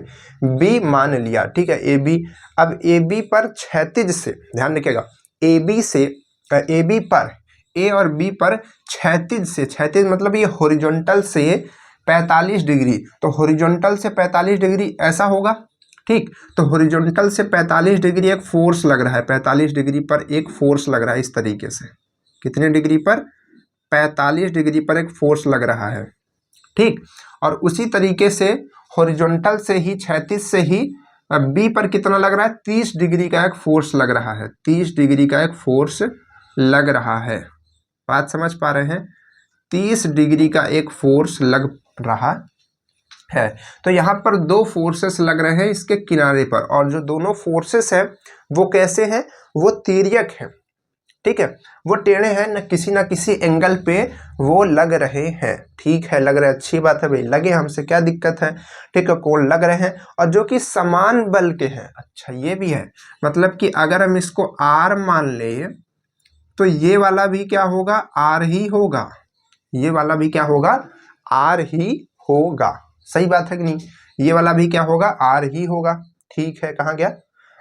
B मान लिया, ठीक है। AB, अब AB पर क्षैतिज से, ध्यान रखिएगा, AB पर A और B पर क्षैतिज मतलब ये हॉरिजॉन्टल से 45 डिग्री, तो हॉरिजॉन्टल से 45 डिग्री ऐसा होगा, ठीक। तो हॉरिजॉन्टल से 45 डिग्री एक फोर्स लग रहा है, 45 डिग्री पर एक फोर्स लग रहा है इस तरीके से। कितने डिग्री पर, 45 डिग्री पर एक फोर्स लग रहा है, ठीक। और उसी तरीके से हॉरिजॉन्टल से ही, क्षैतिज से ही बी पर कितना लग रहा है, 30 डिग्री का एक फोर्स लग रहा है, 30 डिग्री का एक फोर्स लग रहा है। बात समझ पा रहे हैं, 30 डिग्री का एक फोर्स लग रहा है। तो यहाँ पर दो फोर्सेस लग रहे हैं इसके किनारे पर, और जो दोनों फोर्सेस हैं वो कैसे हैं, वो तिर्यक हैं, ठीक है। वो टेढ़े हैं, न किसी एंगल पे वो लग रहे हैं, ठीक है। लग रहे, अच्छी बात है भाई, लगे, हमसे क्या दिक्कत है, ठीक है। कोण लग रहे हैं और जो कि समान बल के हैं। अच्छा ये भी है, मतलब कि अगर हम इसको R मान ले तो ये वाला भी क्या होगा, R ही होगा। ये वाला भी क्या होगा, R ही होगा। सही बात है कि नहीं, ये वाला भी क्या होगा, R ही होगा, ठीक है। कहाँ गया,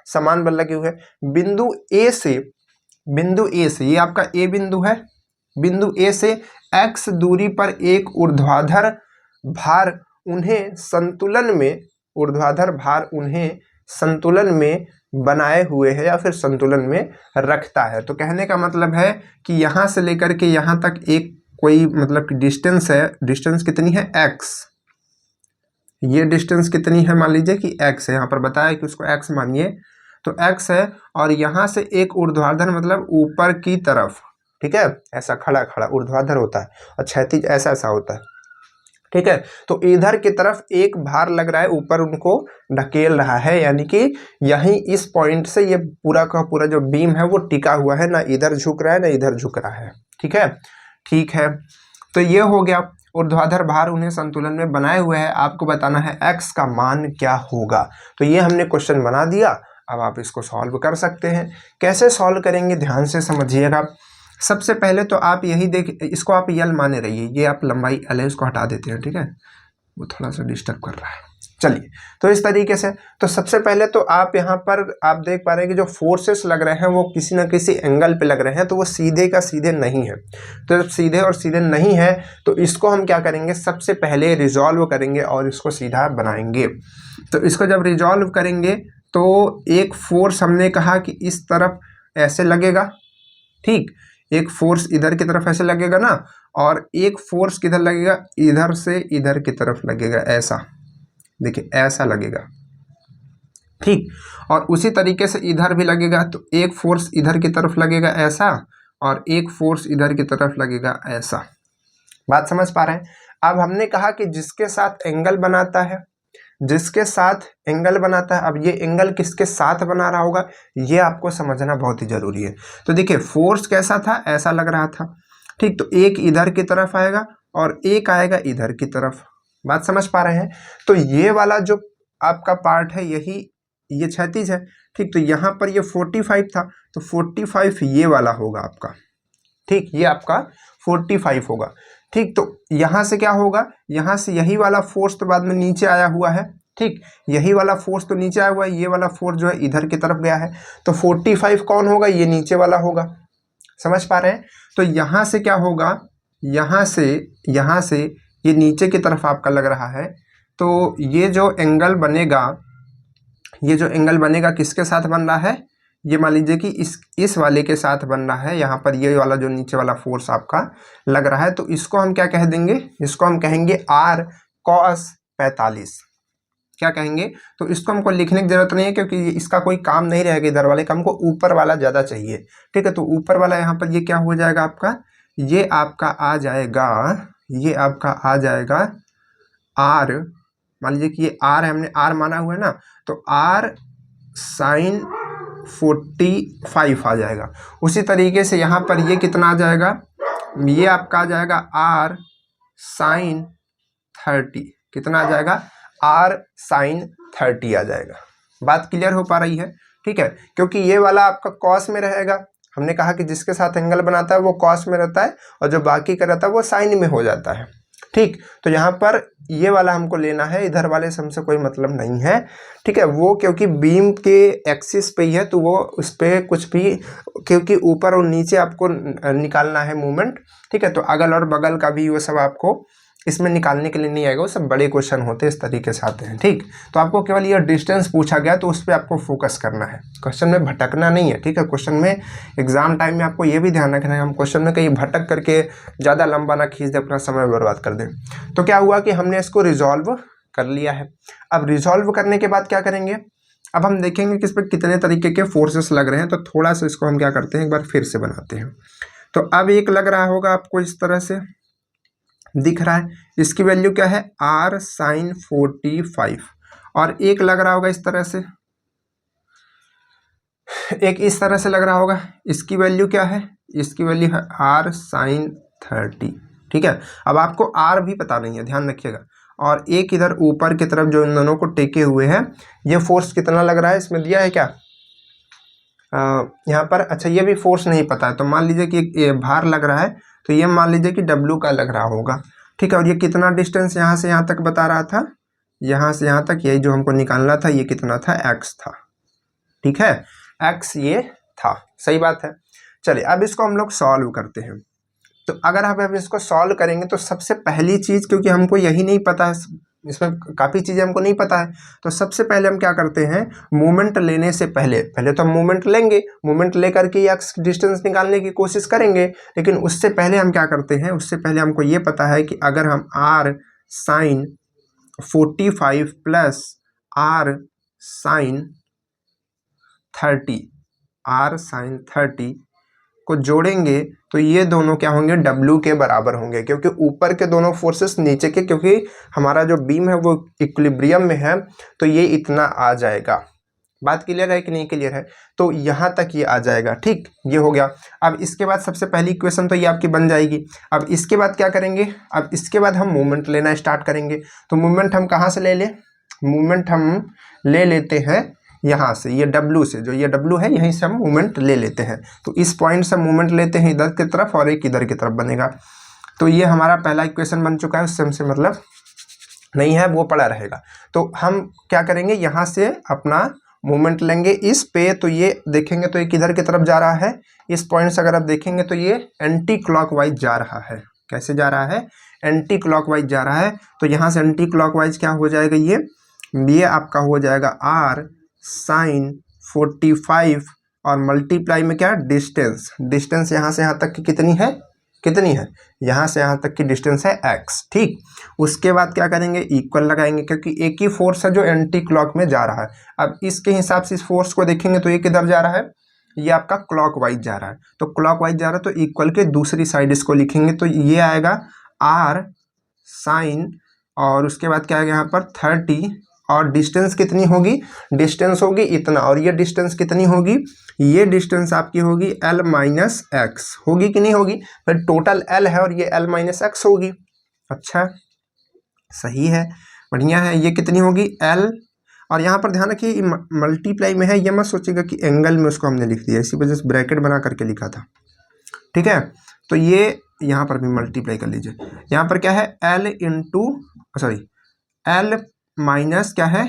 समान बल लगे हुए। बिंदु A से ये आपका A बिंदु है, बिंदु A से X दूरी पर एक ऊर्ध्वाधर भार उन्हें संतुलन में बनाए हुए है या फिर संतुलन में रखता है। तो कहने का मतलब है कि यहाँ से लेकर के यहाँ तक एक कोई मतलब कि डिस्टेंस है, डिस्टेंस कितनी है, X। ये डिस्टेंस कितनी है, मान लीजिए कि X है, यहाँ पर बताया कि उसको X मानिए, तो X है। और यहाँ से एक ऊर्ध्वाधर मतलब ऊपर की तरफ, ठीक है, ऐसा खड़ा ऊर्ध्वाधर होता है, और क्षैतिज ऐसा होता है, ठीक है। तो इधर की तरफ एक भार लग रहा है, ऊपर उनको ढकेल रहा है, यानी कि यहीं इस पॉइंट से ये पूरा का पूरा जो बीम है वो टिका हुआ है, ना इधर झुक रहा है ना इधर झुक रहा है, ठीक है, ठीक है। तो ये हो गया, ऊर्ध्वाधर भार उन्हें संतुलन में बनाए हुए है, आपको बताना है X का मान क्या होगा। तो ये हमने क्वेश्चन बना दिया, अब आप इसको सॉल्व कर सकते हैं। कैसे सॉल्व करेंगे, ध्यान से समझिएगा। सबसे पहले तो आप यही इसको आप L माने रहिए, ये आप लंबाई L है, इसको हटा देते हैं, ठीक है, वो थोड़ा सा डिस्टर्ब कर रहा है। चलिए, तो इस तरीके से, तो सबसे पहले तो आप यहाँ पर आप देख पा रहे हैं कि जो फोर्सेस लग रहे हैं वो किसी न किसी एंगल पे लग रहे हैं, तो वो सीधे का सीधे नहीं है। तो जब सीधे और सीधे नहीं है तो इसको हम क्या करेंगे, सबसे पहले रिजॉल्व करेंगे और इसको सीधा बनाएंगे। तो इसको जब रिजॉल्व करेंगे तो एक फोर्स हमने कहा कि इस तरफ ऐसे लगेगा, ठीक, एक फोर्स इधर की तरफ ऐसे लगेगा ना, और एक फोर्स किधर लगेगा, इधर से इधर की तरफ लगेगा, ऐसा, देखिए ऐसा लगेगा, ठीक। और उसी तरीके से इधर भी लगेगा, तो एक फोर्स इधर की तरफ लगेगा ऐसा, और एक फोर्स इधर की तरफ लगेगा ऐसा। बात समझ पा रहे हैं। अब हमने कहा कि जिसके साथ एंगल बनाता है, अब ये एंगल किसके साथ बना रहा होगा, ये आपको समझना बहुत ही जरूरी है। तो देखिए फोर्स कैसा था, ऐसा लग रहा था, ठीक। तो एक इधर की तरफ आएगा और एक आएगा इधर की तरफ। बात समझ पा रहे हैं। तो ये वाला जो आपका पार्ट है, यही ये क्षैतिज है, ठीक। तो यहाँ पर ये 45 था, तो 45 ये वाला होगा आपका, ठीक, ये आपका 45 होगा, ठीक। तो यहाँ से क्या होगा, यहाँ से यही वाला फोर्स तो बाद में नीचे आया हुआ है, ठीक, यही वाला फोर्स तो नीचे आया हुआ है, ये वाला फोर्स जो है इधर की तरफ गया है, तो 45 कौन होगा, ये नीचे वाला होगा। समझ पा रहे हैं? तो यहाँ से क्या होगा, यहाँ से ये नीचे की तरफ आपका लग रहा है, तो ये जो एंगल बनेगा किसके साथ बन रहा है, ये मान लीजिए कि इस वाले के साथ बन रहा है। यहाँ पर ये वाला जो नीचे वाला फोर्स आपका लग रहा है, तो इसको हम क्या कह देंगे, इसको हम कहेंगे r cos 45। क्या कहेंगे, तो इसको हमको लिखने की जरूरत नहीं है क्योंकि इसका कोई काम नहीं रहेगा इधर वाले का, हमको ऊपर वाला ज़्यादा चाहिए। ठीक है, तो ऊपर वाला यहाँ पर ये क्या हो जाएगा आपका, ये आपका आ जाएगा r, मान लीजिए कि ये r है, हमने r माना हुआ है ना, तो r sin 45 आ जाएगा। उसी तरीके से यहाँ पर ये कितना आ जाएगा, ये आपका आ जाएगा r sin 30, कितना आ जाएगा, r sin 30 आ जाएगा। बात क्लियर हो पा रही है? ठीक है, क्योंकि ये वाला आपका कॉस में रहेगा, हमने कहा कि जिसके साथ एंगल बनाता है वो कॉस में रहता है और जो बाकी का रहता है वो साइन में हो जाता है। ठीक, तो यहाँ पर ये वाला हमको लेना है, इधर वाले से हमसे कोई मतलब नहीं है। ठीक है, वो क्योंकि बीम के एक्सिस पे ही है तो वो उस पर कुछ भी, क्योंकि ऊपर और नीचे आपको निकालना है मूवमेंट। ठीक है, तो अगल और बगल का भी वो सब आपको इसमें निकालने के लिए नहीं आएगा, वो सब बड़े क्वेश्चन होते हैं, इस तरीके से आते हैं। ठीक, तो आपको केवल ये डिस्टेंस पूछा गया तो उस पर आपको फोकस करना है, क्वेश्चन में भटकना नहीं है। ठीक है, क्वेश्चन में एग्जाम टाइम में आपको ये भी ध्यान रखना है, हम क्वेश्चन में कहीं भटक करके ज़्यादा लंबा ना खींच दे, अपना समय बर्बाद कर दें। तो क्या हुआ कि हमने इसको रिजॉल्व कर लिया है। अब रिजॉल्व करने के बाद क्या करेंगे, अब हम देखेंगे कि इस पर कितने तरीके के फोर्सेस लग रहे हैं, तो थोड़ा सा इसको हम क्या करते हैं, एक बार फिर से बनाते हैं। तो अब एक लग रहा होगा आपको इस तरह से दिख रहा है, इसकी वैल्यू क्या है, r sin 45, और एक लग रहा होगा इस तरह से, एक इस तरह से लग रहा होगा, इसकी वैल्यू क्या है, इसकी वैल्यू है r sin 30। ठीक है, अब आपको r भी पता नहीं है, ध्यान रखिएगा, और एक इधर ऊपर की तरफ जो इन दोनों को टेके हुए हैं, ये फोर्स कितना लग रहा है, इसमें दिया है क्या यहाँ पर, अच्छा ये भी फोर्स नहीं पता है, तो मान लीजिए कि ये भार लग रहा है, तो ये मान लीजिए कि W का लग रहा होगा। ठीक है, और ये कितना डिस्टेंस यहाँ से यहाँ तक बता रहा था, यहाँ से यहाँ तक, यही जो हमको निकालना था, ये कितना था, x था। ठीक है, x ये था, सही बात है। चलिए अब इसको हम लोग सॉल्व करते हैं। तो अगर हम इसको सॉल्व करेंगे तो सबसे पहली चीज़, क्योंकि हमको यही नहीं पता है, इसमें काफ़ी चीज़ें हमको नहीं पता है, तो सबसे पहले हम क्या करते हैं, मूवमेंट लेने से पहले तो हम मूवमेंट लेंगे, मूवमेंट लेकर के एक्स डिस्टेंस निकालने की कोशिश करेंगे, लेकिन उससे पहले हम क्या करते हैं, उससे पहले हमको ये पता है कि अगर हम r sin 45 plus r sin 30 को जोड़ेंगे तो ये दोनों क्या होंगे, W के बराबर होंगे, क्योंकि ऊपर के दोनों फोर्सेस नीचे के, क्योंकि हमारा जो बीम है वो इक्विलिब्रियम में है, तो ये इतना आ जाएगा। बात क्लियर है कि नहीं क्लियर है? तो यहाँ तक ये आ जाएगा। ठीक, ये हो गया। अब इसके बाद सबसे पहली इक्वेशन तो ये आपकी बन जाएगी। अब इसके बाद क्या करेंगे, अब इसके बाद हम मूवमेंट लेना स्टार्ट करेंगे। तो मूवमेंट हम कहाँ से ले लें, मूवमेंट हम ले लेते हैं यहाँ से, ये W से, जो ये W है यहीं से हम मूवमेंट ले लेते हैं। तो इस पॉइंट से मूवमेंट लेते हैं इधर की तरफ और एक इधर की तरफ बनेगा। तो ये हमारा पहला इक्वेशन बन चुका है, उससे हमसे मतलब नहीं है, वो पड़ा रहेगा। तो हम क्या करेंगे, यहाँ से अपना मूवमेंट लेंगे इस पे, तो ये देखेंगे तो ये किधर की तरफ जा रहा है, इस पॉइंट से अगर आप देखेंगे तो ये एंटी क्लॉकवाइज जा रहा है। कैसे जा रहा है, एंटी क्लॉकवाइज जा रहा है। तो यहाँ से एंटी क्लॉकवाइज क्या हो जाएगा, ये आपका हो जाएगा r sin 45 और मल्टीप्लाई में क्या, डिस्टेंस यहाँ से यहाँ तक की कितनी है, यहाँ से यहाँ तक की डिस्टेंस है x। ठीक, उसके बाद क्या करेंगे, इक्वल लगाएंगे, क्योंकि एक ही फोर्स है जो एंटी क्लॉक में जा रहा है। अब इसके हिसाब से इस फोर्स को देखेंगे तो ये किधर जा रहा है, ये आपका क्लॉकवाइज जा रहा है। तो क्लॉकवाइज जा रहा है तो इक्वल के दूसरी साइड इसको लिखेंगे, तो ये आएगा r sin, और उसके बाद क्या आएगा यहाँ पर 30, और डिस्टेंस कितनी होगी, डिस्टेंस होगी इतना, और ये डिस्टेंस कितनी होगी, ये डिस्टेंस आपकी होगी l माइनस एक्स, होगी कि नहीं होगी, फिर टोटल l है और ये l माइनस एक्स होगी। अच्छा सही है, बढ़िया है। ये कितनी होगी l, और यहाँ पर ध्यान रखिए मल्टीप्लाई में है, ये मत सोचिएगा कि एंगल में उसको हमने लिख दिया, इसी वजह से ब्रैकेट बना करके लिखा था। ठीक है, तो ये यहाँ पर भी मल्टीप्लाई कर लीजिए। यहाँ पर क्या है, l माइनस क्या है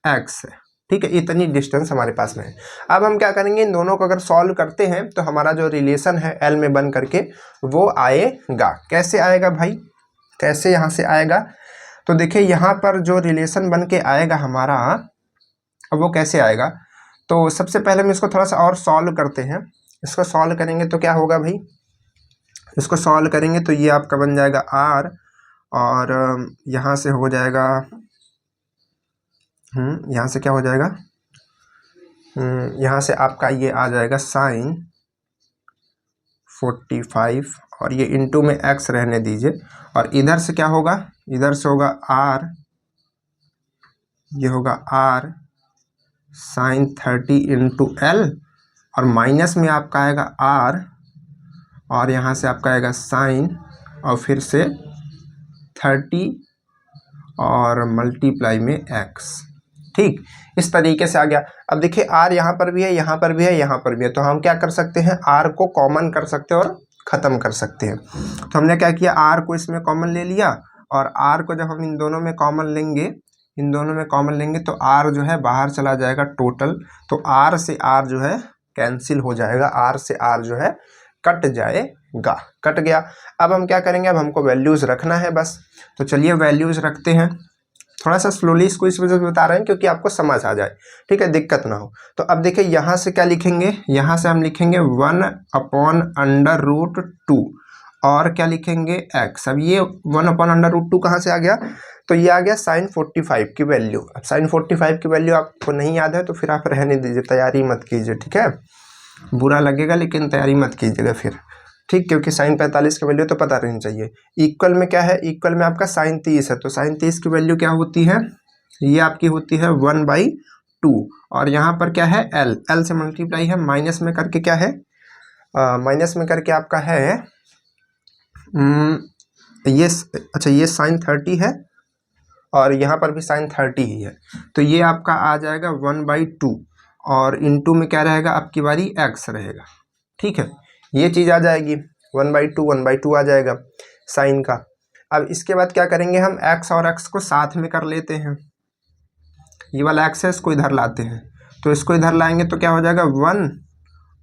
एक्स है। ठीक है, इतनी डिस्टेंस हमारे पास में है। अब हम क्या करेंगे, इन दोनों को अगर सॉल्व करते हैं तो हमारा जो रिलेशन है एल में बन करके वो आएगा। कैसे आएगा भाई, कैसे यहाँ से आएगा, तो देखिए यहाँ पर जो रिलेशन बन के आएगा हमारा, अब वो कैसे आएगा, तो सबसे पहले हम इसको थोड़ा सा और सॉल्व करते हैं। इसको सॉल्व करेंगे तो क्या होगा भाई, इसको सॉल्व करेंगे तो ये आपका बन जाएगा आर, और यहाँ से हो जाएगा यहाँ से क्या हो जाएगा, यहाँ से आपका ये आ जाएगा साइन 45, और ये इनटू में एक्स रहने दीजिए, और इधर से क्या होगा, इधर से होगा आर, ये होगा आर साइन 30 इंटू एल, और माइनस में आपका आएगा आर, और यहाँ से आपका आएगा साइन, और फिर से 30 और मल्टीप्लाई में एक्स। ठीक, इस तरीके से आ गया। अब देखिए आर यहाँ पर भी है, यहाँ पर भी है, यहाँ पर भी है, तो हम क्या कर सकते हैं, आर को कॉमन कर सकते हैं और ख़त्म कर सकते हैं। तो हमने क्या किया, आर को इसमें कॉमन ले लिया, और आर को जब हम इन दोनों में कॉमन लेंगे, इन दोनों में कॉमन लेंगे तो आर जो है बाहर चला जाएगा टोटल, तो आर से आर जो है कैंसिल हो जाएगा, आर से आर जो है कट जाएगा, कट गया। अब हम क्या करेंगे, अब हमको वैल्यूज़ रखना है बस, तो चलिए वैल्यूज़ रखते हैं। थोड़ा सा स्लोली इसको इस वजह से बता रहे हैं क्योंकि आपको समझ आ जाए, ठीक है, दिक्कत ना हो। तो अब देखिए यहाँ से क्या लिखेंगे, यहाँ से हम लिखेंगे 1/√2, और क्या लिखेंगे एक्स। अब ये 1/√2 कहाँ से आ गया, तो ये आ गया साइन 45 की वैल्यू। अब साइन 45 की वैल्यू आपको नहीं याद है तो फिर आप रहने दीजिए, तैयारी मत कीजिए, ठीक है, बुरा लगेगा लेकिन तैयारी मत कीजिएगा फिर, ठीक, क्योंकि साइन 45 की वैल्यू तो पता रहनी चाहिए। इक्वल में क्या है, इक्वल में आपका साइन 30 है, तो साइन 30 की वैल्यू क्या होती है, ये आपकी होती है 1/2, और यहाँ पर क्या है एल, एल से मल्टीप्लाई है, माइनस में करके क्या है, माइनस में करके आपका है ये, अच्छा ये साइन 30 है, और यहाँ पर भी साइन 30 ही है, तो ये आपका आ जाएगा 1/2, और इनटू में क्या रहेगा, आपकी बारी एक्स रहेगा। ठीक है, ये चीज़ आ जाएगी 1/2 आ जाएगा साइन का। अब इसके बाद क्या करेंगे, हम एक्स और एक्स को साथ में कर लेते हैं, ये वाला एक्स है इसको इधर लाते हैं, तो इसको इधर लाएंगे तो क्या हो जाएगा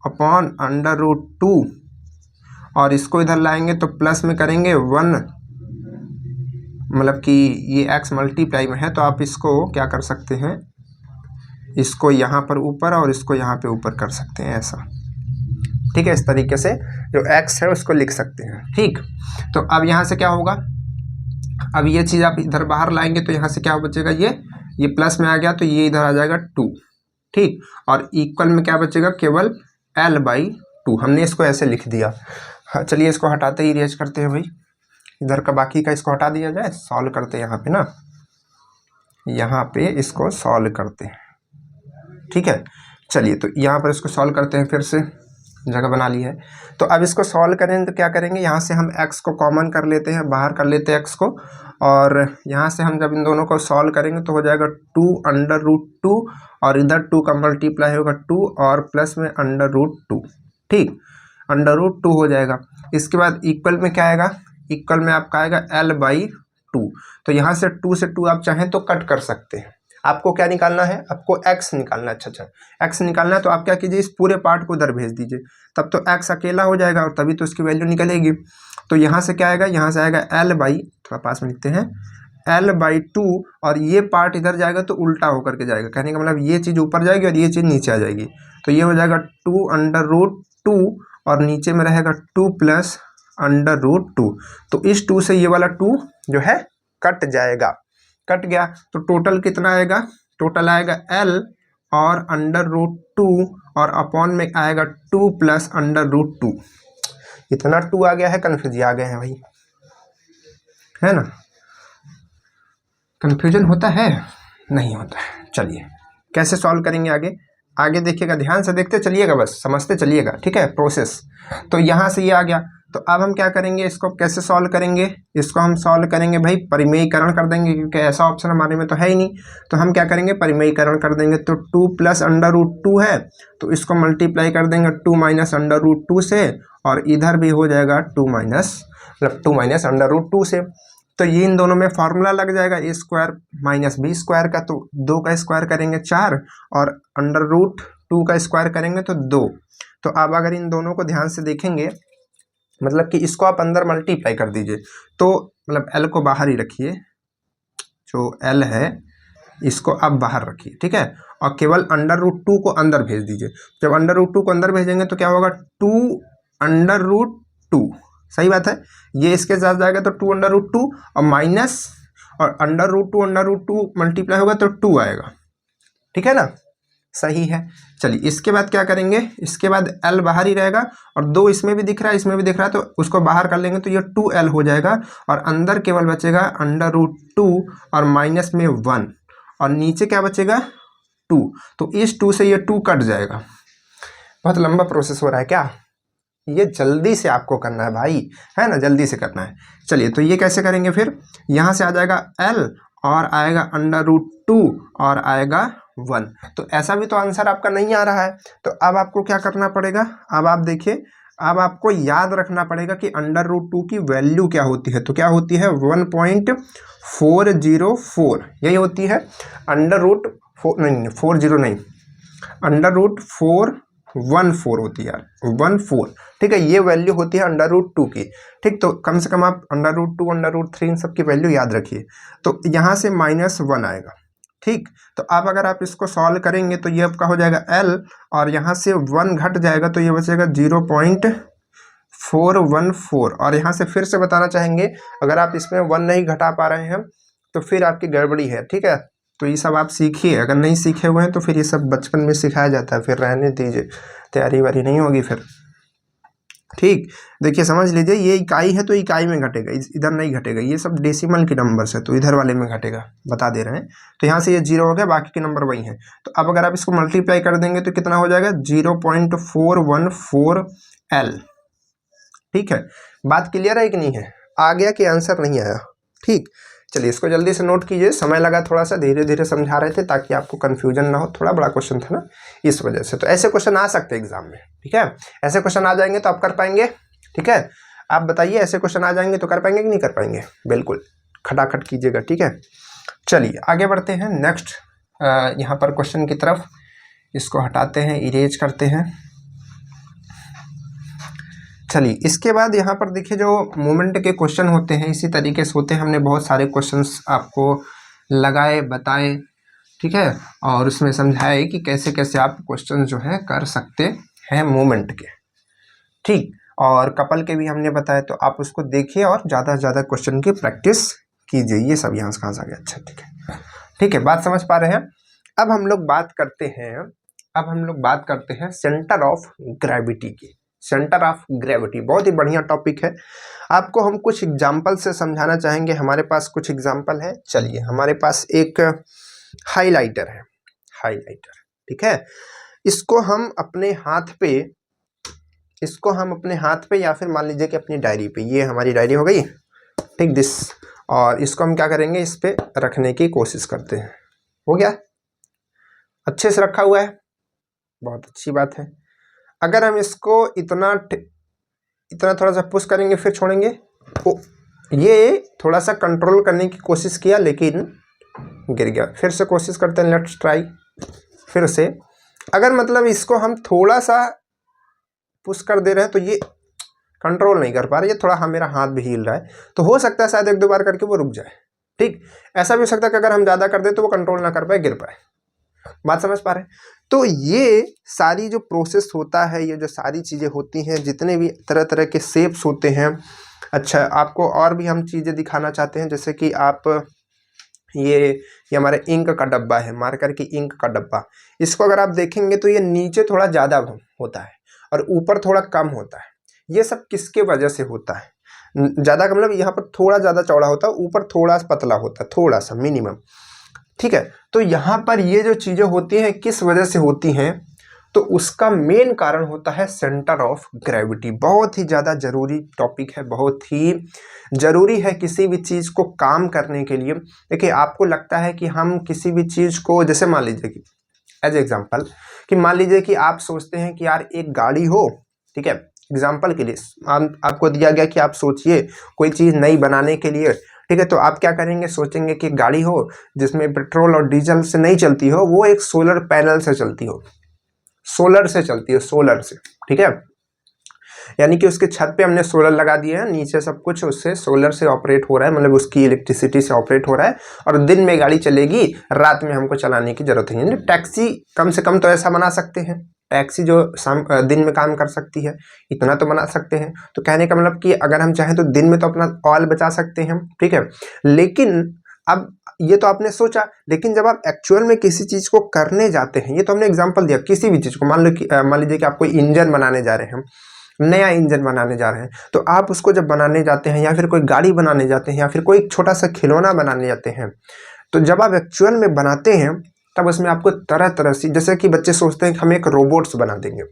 1/√2, और इसको इधर लाएंगे तो प्लस में करेंगे 1, मतलब कि ये एक्स मल्टीप्लाई में है तो आप इसको क्या कर सकते हैं, इसको यहाँ पर ऊपर और इसको यहाँ पे ऊपर कर सकते हैं ऐसा, ठीक है, इस तरीके से जो x है उसको लिख सकते हैं। ठीक, तो अब यहाँ से क्या होगा, अब ये चीज़ आप इधर बाहर लाएंगे तो यहाँ से क्या बचेगा, ये प्लस में आ गया तो ये इधर आ जाएगा 2, ठीक, और इक्वल में क्या बचेगा, केवल l/2, हमने इसको ऐसे लिख दिया। हाँ, चलिए इसको हटाते ही इरेज करते हैं भाई, इधर का बाकी का इसको हटा दिया जाए, सॉल्व करते हैं यहाँ पे ना, यहाँ पे इसको सॉल्व करते हैं, ठीक है। चलिए तो यहाँ पर इसको सॉल्व करते हैं, फिर से जगह बना ली है। तो अब इसको सॉल्व करें तो क्या करेंगे, यहाँ से हम x को कॉमन कर लेते हैं, बाहर कर लेते हैं x को, और यहाँ से हम जब इन दोनों को सॉल्व करेंगे तो हो जाएगा 2/√2, और इधर 2 का मल्टीप्लाई होगा 2 और प्लस में √2, ठीक, √2 हो जाएगा। इसके बाद इक्वल में क्या आएगा, इक्वल में आपका आएगा l/2, तो यहाँ से 2 से 2 आप चाहें तो कट कर सकते हैं। आपको क्या निकालना है, आपको x निकालना है, अच्छा x निकालना है, तो आप क्या कीजिए, इस पूरे पार्ट को उधर भेज दीजिए, तब तो x अकेला हो जाएगा और तभी तो उसकी वैल्यू निकलेगी। तो यहाँ से क्या आएगा, यहाँ से आएगा थोड़ा पास में लिखते हैं l/2, और ये पार्ट इधर जाएगा तो उल्टा होकर के जाएगा, कहने का मतलब ये चीज़ ऊपर जाएगी और ये चीज़ नीचे आ जाएगी, तो ये हो जाएगा 2/√2, और नीचे में रहेगा 2 + √2, तो इस 2 से ये वाला 2 जो है कट जाएगा, कट गया, तो टोटल कितना आएगा, टोटल आएगा l और √2, और अपॉन में आएगा 2 + √2, इतना 2 आ गया है, कन्फ्यूज आ गए हैं भाई, है ना, कन्फ्यूजन होता है, नहीं होता है। चलिए कैसे सॉल्व करेंगे आगे देखिएगा, ध्यान से देखते चलिएगा, बस समझते चलिएगा, ठीक है, प्रोसेस। तो यहाँ से ये आ गया, तो अब हम क्या करेंगे, इसको कैसे सॉल्व करेंगे, इसको हम सॉल्व करेंगे भाई परिमेयीकरण कर देंगे, क्योंकि ऐसा ऑप्शन हमारे में तो है ही नहीं, तो हम क्या करेंगे परिमेयीकरण कर देंगे। तो 2 + √2 है तो इसको मल्टीप्लाई कर देंगे 2 - √2 से, और इधर भी हो जाएगा 2 - √2 से। तो ये इन दोनों में फार्मूला लग जाएगा ए स्क्वायर माइनस बी स्क्वायर का, तो 2 का स्क्वायर करेंगे 4 और अंडर रूट 2 का स्क्वायर करेंगे तो 2। तो अब अगर इन दोनों को ध्यान से देखेंगे, मतलब कि इसको आप अंदर मल्टीप्लाई कर दीजिए, तो मतलब एल को बाहर ही रखिए, जो एल है इसको आप बाहर रखिए, ठीक है, और केवल अंडर रूट 2 को अंदर भेज दीजिए। जब अंडर रूट 2 को अंदर भेजेंगे तो क्या होगा, 2 अंडर रूट 2, सही बात है, ये इसके साथ जाएगा तो 2 अंडर रूट 2 और माइनस, और अंडर रूट 2 मल्टीप्लाई होगा तो 2 आएगा, ठीक है ना, सही है। चलिए इसके बाद क्या करेंगे, इसके बाद एल बाहर ही रहेगा और 2 इसमें भी दिख रहा है, इसमें भी दिख रहा है, तो उसको बाहर कर लेंगे तो ये 2l हो जाएगा और अंदर केवल बचेगा अंडर रूट 2 और माइनस में 1 और नीचे क्या बचेगा 2। तो इस 2 से ये 2 कट जाएगा। बहुत लंबा प्रोसेस हो रहा है क्या, ये जल्दी से आपको करना है भाई, है ना, जल्दी से करना है। चलिए तो ये कैसे करेंगे, फिर यहाँ से आ जाएगा l और आएगा अंडर रूट 2 और आएगा 1। तो ऐसा भी तो आंसर आपका नहीं आ रहा है, तो अब आपको क्या करना पड़ेगा, अब आप देखिए, अब आपको याद रखना पड़ेगा कि अंडर रूट 2 की वैल्यू क्या होती है, तो क्या होती है 1.404, यही होती है अंडर रूट 4, नहीं 40 नहीं, अंडर रूट 414 होती है यार, 14, ठीक है, ये वैल्यू होती है अंडर रूट 2 की, ठीक। तो कम से कम आप अंडर रूट 2 अंडर रूट 3 इन सब की वैल्यू याद रखिए। तो यहाँ से -1 आएगा, ठीक। तो अब अगर आप इसको सॉल्व करेंगे तो ये आपका हो जाएगा l और यहाँ से 1 घट जाएगा तो ये बचेगा 0.414। और यहाँ से फिर से बताना चाहेंगे, अगर आप इसमें 1 नहीं घटा पा रहे हैं तो फिर आपकी गड़बड़ी है, ठीक है। तो ये सब आप सीखिए, अगर नहीं सीखे हुए हैं तो फिर ये सब बचपन में सिखाया जाता है, फिर रहने दीजिए, तैयारी वारी नहीं होगी फिर, ठीक। देखिए समझ लीजिए, ये इकाई है तो इकाई में घटेगा, इधर नहीं घटेगा, ये सब डेसिमल की नंबर्स है तो इधर वाले में घटेगा, बता दे रहे हैं। तो यहाँ से ये 0 हो गया, बाकी के नंबर वही हैं। तो अब अगर आप इसको मल्टीप्लाई कर देंगे तो कितना हो जाएगा 0.414l, ठीक है। बात क्लियर है कि नहीं है, आ गया कि आंसर नहीं आया, ठीक। चलिए इसको जल्दी से नोट कीजिए, समय लगा थोड़ा सा, धीरे धीरे समझा रहे थे ताकि आपको कन्फ्यूजन ना हो, थोड़ा बड़ा क्वेश्चन था ना इस वजह से। तो ऐसे क्वेश्चन आ सकते हैं एग्जाम में, ठीक है, ऐसे क्वेश्चन आ जाएंगे तो आप कर पाएंगे, ठीक है। आप बताइए ऐसे क्वेश्चन आ जाएंगे तो कर पाएंगे कि नहीं कर पाएंगे, बिल्कुल खटाखट कीजिएगा, ठीक है। चलिए आगे बढ़ते हैं नेक्स्ट यहाँ पर क्वेश्चन की तरफ, इसको हटाते हैं, इरेज करते हैं। चलिए इसके बाद यहाँ पर देखिए जो मोमेंट के क्वेश्चन होते हैं इसी तरीके से होते हैं, हमने बहुत सारे क्वेश्चंस आपको लगाए, बताए, ठीक है, और उसमें समझाए कि कैसे कैसे आप क्वेश्चन जो है कर सकते हैं मोमेंट के, ठीक। और कपल के भी हमने बताए, तो आप उसको देखिए और ज़्यादा से ज़्यादा क्वेश्चन की प्रैक्टिस कीजिए। ये सब यहाँ से कहाँ से आ गया, अच्छा ठीक है, ठीक है, बात समझ पा रहे हैं। अब हम लोग बात करते हैं सेंटर ऑफ ग्रेविटी की। सेंटर ऑफ ग्रेविटी बहुत ही बढ़िया टॉपिक है, आपको हम कुछ एग्जाम्पल से समझाना चाहेंगे। हमारे पास कुछ एग्जाम्पल है, चलिए हमारे पास एक हाइलाइटर है, हाइलाइटर, ठीक है। इसको हम अपने हाथ पे या फिर मान लीजिए कि अपनी डायरी पे, ये हमारी डायरी हो गई, ठीक, दिस, और इसको हम क्या करेंगे, इस पे रखने की कोशिश करते हैं। हो गया, अच्छे से रखा हुआ है, बहुत अच्छी बात है। अगर हम इसको इतना थोड़ा सा पुश करेंगे फिर छोड़ेंगे, तो ये थोड़ा सा कंट्रोल करने की कोशिश किया लेकिन गिर गया। फिर से कोशिश करते हैं, लेट्स ट्राई, फिर से। अगर मतलब इसको हम थोड़ा सा पुश कर दे रहे हैं तो ये कंट्रोल नहीं कर पा रहे, ये थोड़ा मेरा हाथ भी हिल रहा है, तो हो सकता है शायद 1-2 बार करके वो रुक जाए, ठीक। ऐसा भी हो सकता है कि अगर हम ज़्यादा कर दें तो वो कंट्रोल ना कर पाए, गिर पाए। बात समझ पा रहे हैं। तो ये सारी जो प्रोसेस होता है, ये जो सारी चीज़ें होती हैं, जितने भी तरह तरह के शेप्स होते हैं। अच्छा, आपको और भी हम चीज़ें दिखाना चाहते हैं, जैसे कि आप ये हमारे इंक का डब्बा है, मार्कर की इंक का डब्बा, इसको अगर आप देखेंगे तो ये नीचे थोड़ा ज़्यादा होता है और ऊपर थोड़ा कम होता है। ये सब किसके वजह से होता है, ज़्यादा का मतलब यहाँ पर थोड़ा ज़्यादा चौड़ा होता है, ऊपर थोड़ा पतला होता है, थोड़ा सा मिनिमम, ठीक है। तो यहाँ पर ये जो चीज़ें होती हैं किस वजह से होती हैं, तो उसका मेन कारण होता है सेंटर ऑफ ग्रेविटी। बहुत ही ज़्यादा ज़रूरी टॉपिक है, बहुत ही ज़रूरी है किसी भी चीज़ को काम करने के लिए। देखिए आपको लगता है कि हम किसी भी चीज़ को, जैसे मान लीजिए कि एज एग्जाम्पल कि मान लीजिए कि आप सोचते हैं कि यार एक गाड़ी हो, ठीक है, एग्जाम्पल के लिए आपको दिया गया कि आप सोचिए कोई चीज़ नई बनाने के लिए ठीक है, तो आप क्या करेंगे, सोचेंगे कि गाड़ी हो जिसमें पेट्रोल और डीजल से नहीं चलती हो, वो एक सोलर पैनल से चलती हो, सोलर से चलती है, सोलर से। ठीक है, यानी कि उसके छत पे हमने सोलर लगा दिए हैं, नीचे सब कुछ उससे सोलर से ऑपरेट हो रहा है, मतलब उसकी इलेक्ट्रिसिटी से ऑपरेट हो रहा है, और दिन में गाड़ी चलेगी, रात में हमको चलाने की जरूरत नहीं है। टैक्सी कम से कम तो ऐसा बना सकते हैं, टैक्सी जो दिन में काम कर सकती है, इतना तो बना सकते हैं। तो कहने का मतलब कि अगर हम चाहें तो दिन में तो अपना ऑयल बचा सकते हैं। ठीक है, लेकिन अब ये तो आपने सोचा, लेकिन जब आप एक्चुअल में किसी चीज को करने जाते हैं, ये तो हमने एग्जांपल दिया, किसी भी चीज को मान लीजिए कि आप कोई इंजन बनाने जा रहे हैं, नया इंजन बनाने जा रहे हैं, तो आप उसको जब बनाने जाते हैं, या फिर कोई गाड़ी बनाने जाते हैं, या फिर कोई छोटा सा खिलौना बनाने जाते हैं, तो जब आप एक्चुअल में बनाते हैं तब उसमें आपको तरह तरह से, जैसे कि बच्चे सोचते हैं कि हम एक रोबोट्स बना देंगे।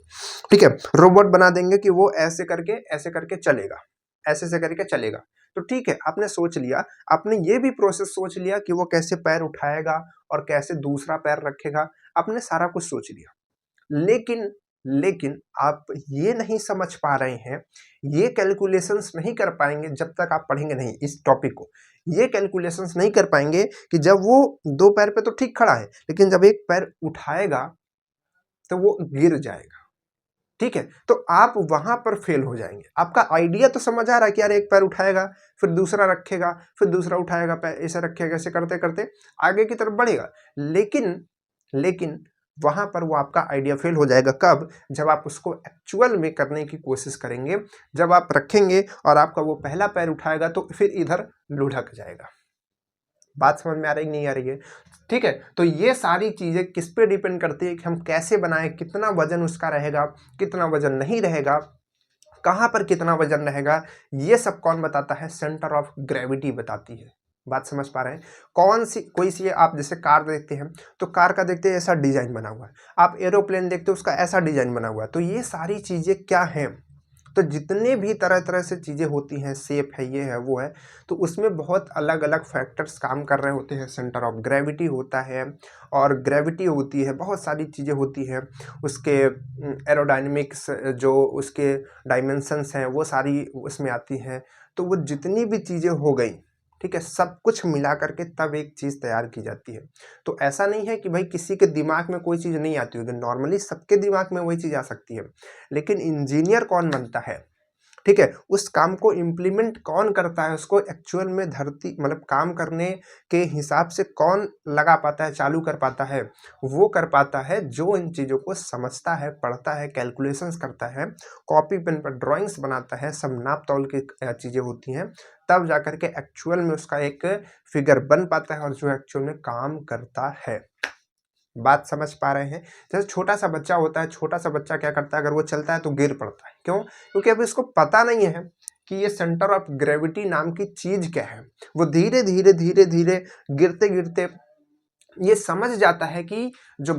ठीक है, रोबोट बना देंगे कि वो ऐसे करके चलेगा, ऐसे करके चलेगा। तो ठीक है, आपने सोच लिया, आपने ये भी प्रोसेस सोच लिया कि वो कैसे पैर उठाएगा और कैसे दूसरा पैर रखेगा, आपने सारा कुछ सोच लिया। लेकिन लेकिन आप ये नहीं समझ पा रहे हैं, ये कैलकुलेशंस नहीं कर पाएंगे जब तक आप पढ़ेंगे नहीं इस टॉपिक को। ये कैलकुलेशंस नहीं कर पाएंगे कि जब वो दो पैर पे तो ठीक खड़ा है, लेकिन जब एक पैर उठाएगा तो वो गिर जाएगा। ठीक है, तो आप वहां पर फेल हो जाएंगे। आपका आइडिया तो समझ आ रहा है कि यार एक पैर उठाएगा, फिर दूसरा रखेगा, फिर दूसरा उठाएगा, पैर ऐसे रखेगा, ऐसे करते करते आगे की तरफ बढ़ेगा। लेकिन वहां पर वो आपका आइडिया फेल हो जाएगा। कब? जब आप उसको एक्चुअल में करने की कोशिश करेंगे, जब आप रखेंगे और आपका वो पहला पैर उठाएगा तो फिर इधर लुढ़क जाएगा। बात समझ में आ रही नहीं आ रही है? ठीक है, तो ये सारी चीजें किस पे डिपेंड करती है कि हम कैसे बनाएं, कितना वजन उसका रहेगा, कितना वजन नहीं रहेगा, कहां पर कितना वजन रहेगा, ये सब कौन बताता है? सेंटर ऑफ ग्रेविटी बताती है। बात समझ पा रहे हैं? कौन सी कोई सी, आप जैसे कार देखते हैं तो कार का देखते हैं ऐसा डिजाइन बना हुआ है, आप एरोप्लेन देखते हो उसका ऐसा डिजाइन बना हुआ है। तो ये सारी चीजें क्या हैं? तो जितने भी तरह तरह से चीज़ें होती हैं, शेप है, ये है, वो है, तो उसमें बहुत अलग अलग फैक्टर्स काम कर रहे होते हैं। सेंटर ऑफ ग्रेविटी होता है, और ग्रेविटी होती है, बहुत सारी चीज़ें होती हैं, उसके एरोडायनेमिक्स जो उसके डायमेंशंस हैं वो सारी उसमें आती हैं। तो वो जितनी भी चीज़ें हो गई, ठीक है, सब कुछ मिला करके तब एक चीज़ तैयार की जाती है। तो ऐसा नहीं है कि भाई किसी के दिमाग में कोई चीज़ नहीं आती होगी, नॉर्मली सबके दिमाग में वही चीज़ आ सकती है, लेकिन इंजीनियर कौन बनता है? ठीक है, उस काम को इम्प्लीमेंट कौन करता है, उसको एक्चुअल में धरती मतलब काम करने के हिसाब से कौन लगा पाता है, चालू कर पाता है? वो कर पाता है जो इन चीज़ों को समझता है, पढ़ता है, कैलकुलेशंस करता है, कॉपी पेन पर ड्राइंग्स बनाता है, सब नाप तौल की चीज़ें होती हैं, तब जाकर के एक्चुअल में उसका एक फिगर बन पाता है और जो एक्चुअल में काम करता है। बात समझ पा रहे हैं? जैसे छोटा सा बच्चा होता है, छोटा सा बच्चा क्या करता है, अगर वो चलता है तो गिर पड़ता है। क्यों? क्योंकि अभी इसको पता नहीं है कि ये सेंटर ऑफ ग्रेविटी नाम की चीज क्या है। वो धीरे धीरे धीरे धीरे गिरते गिरते ये समझ जाता है कि जो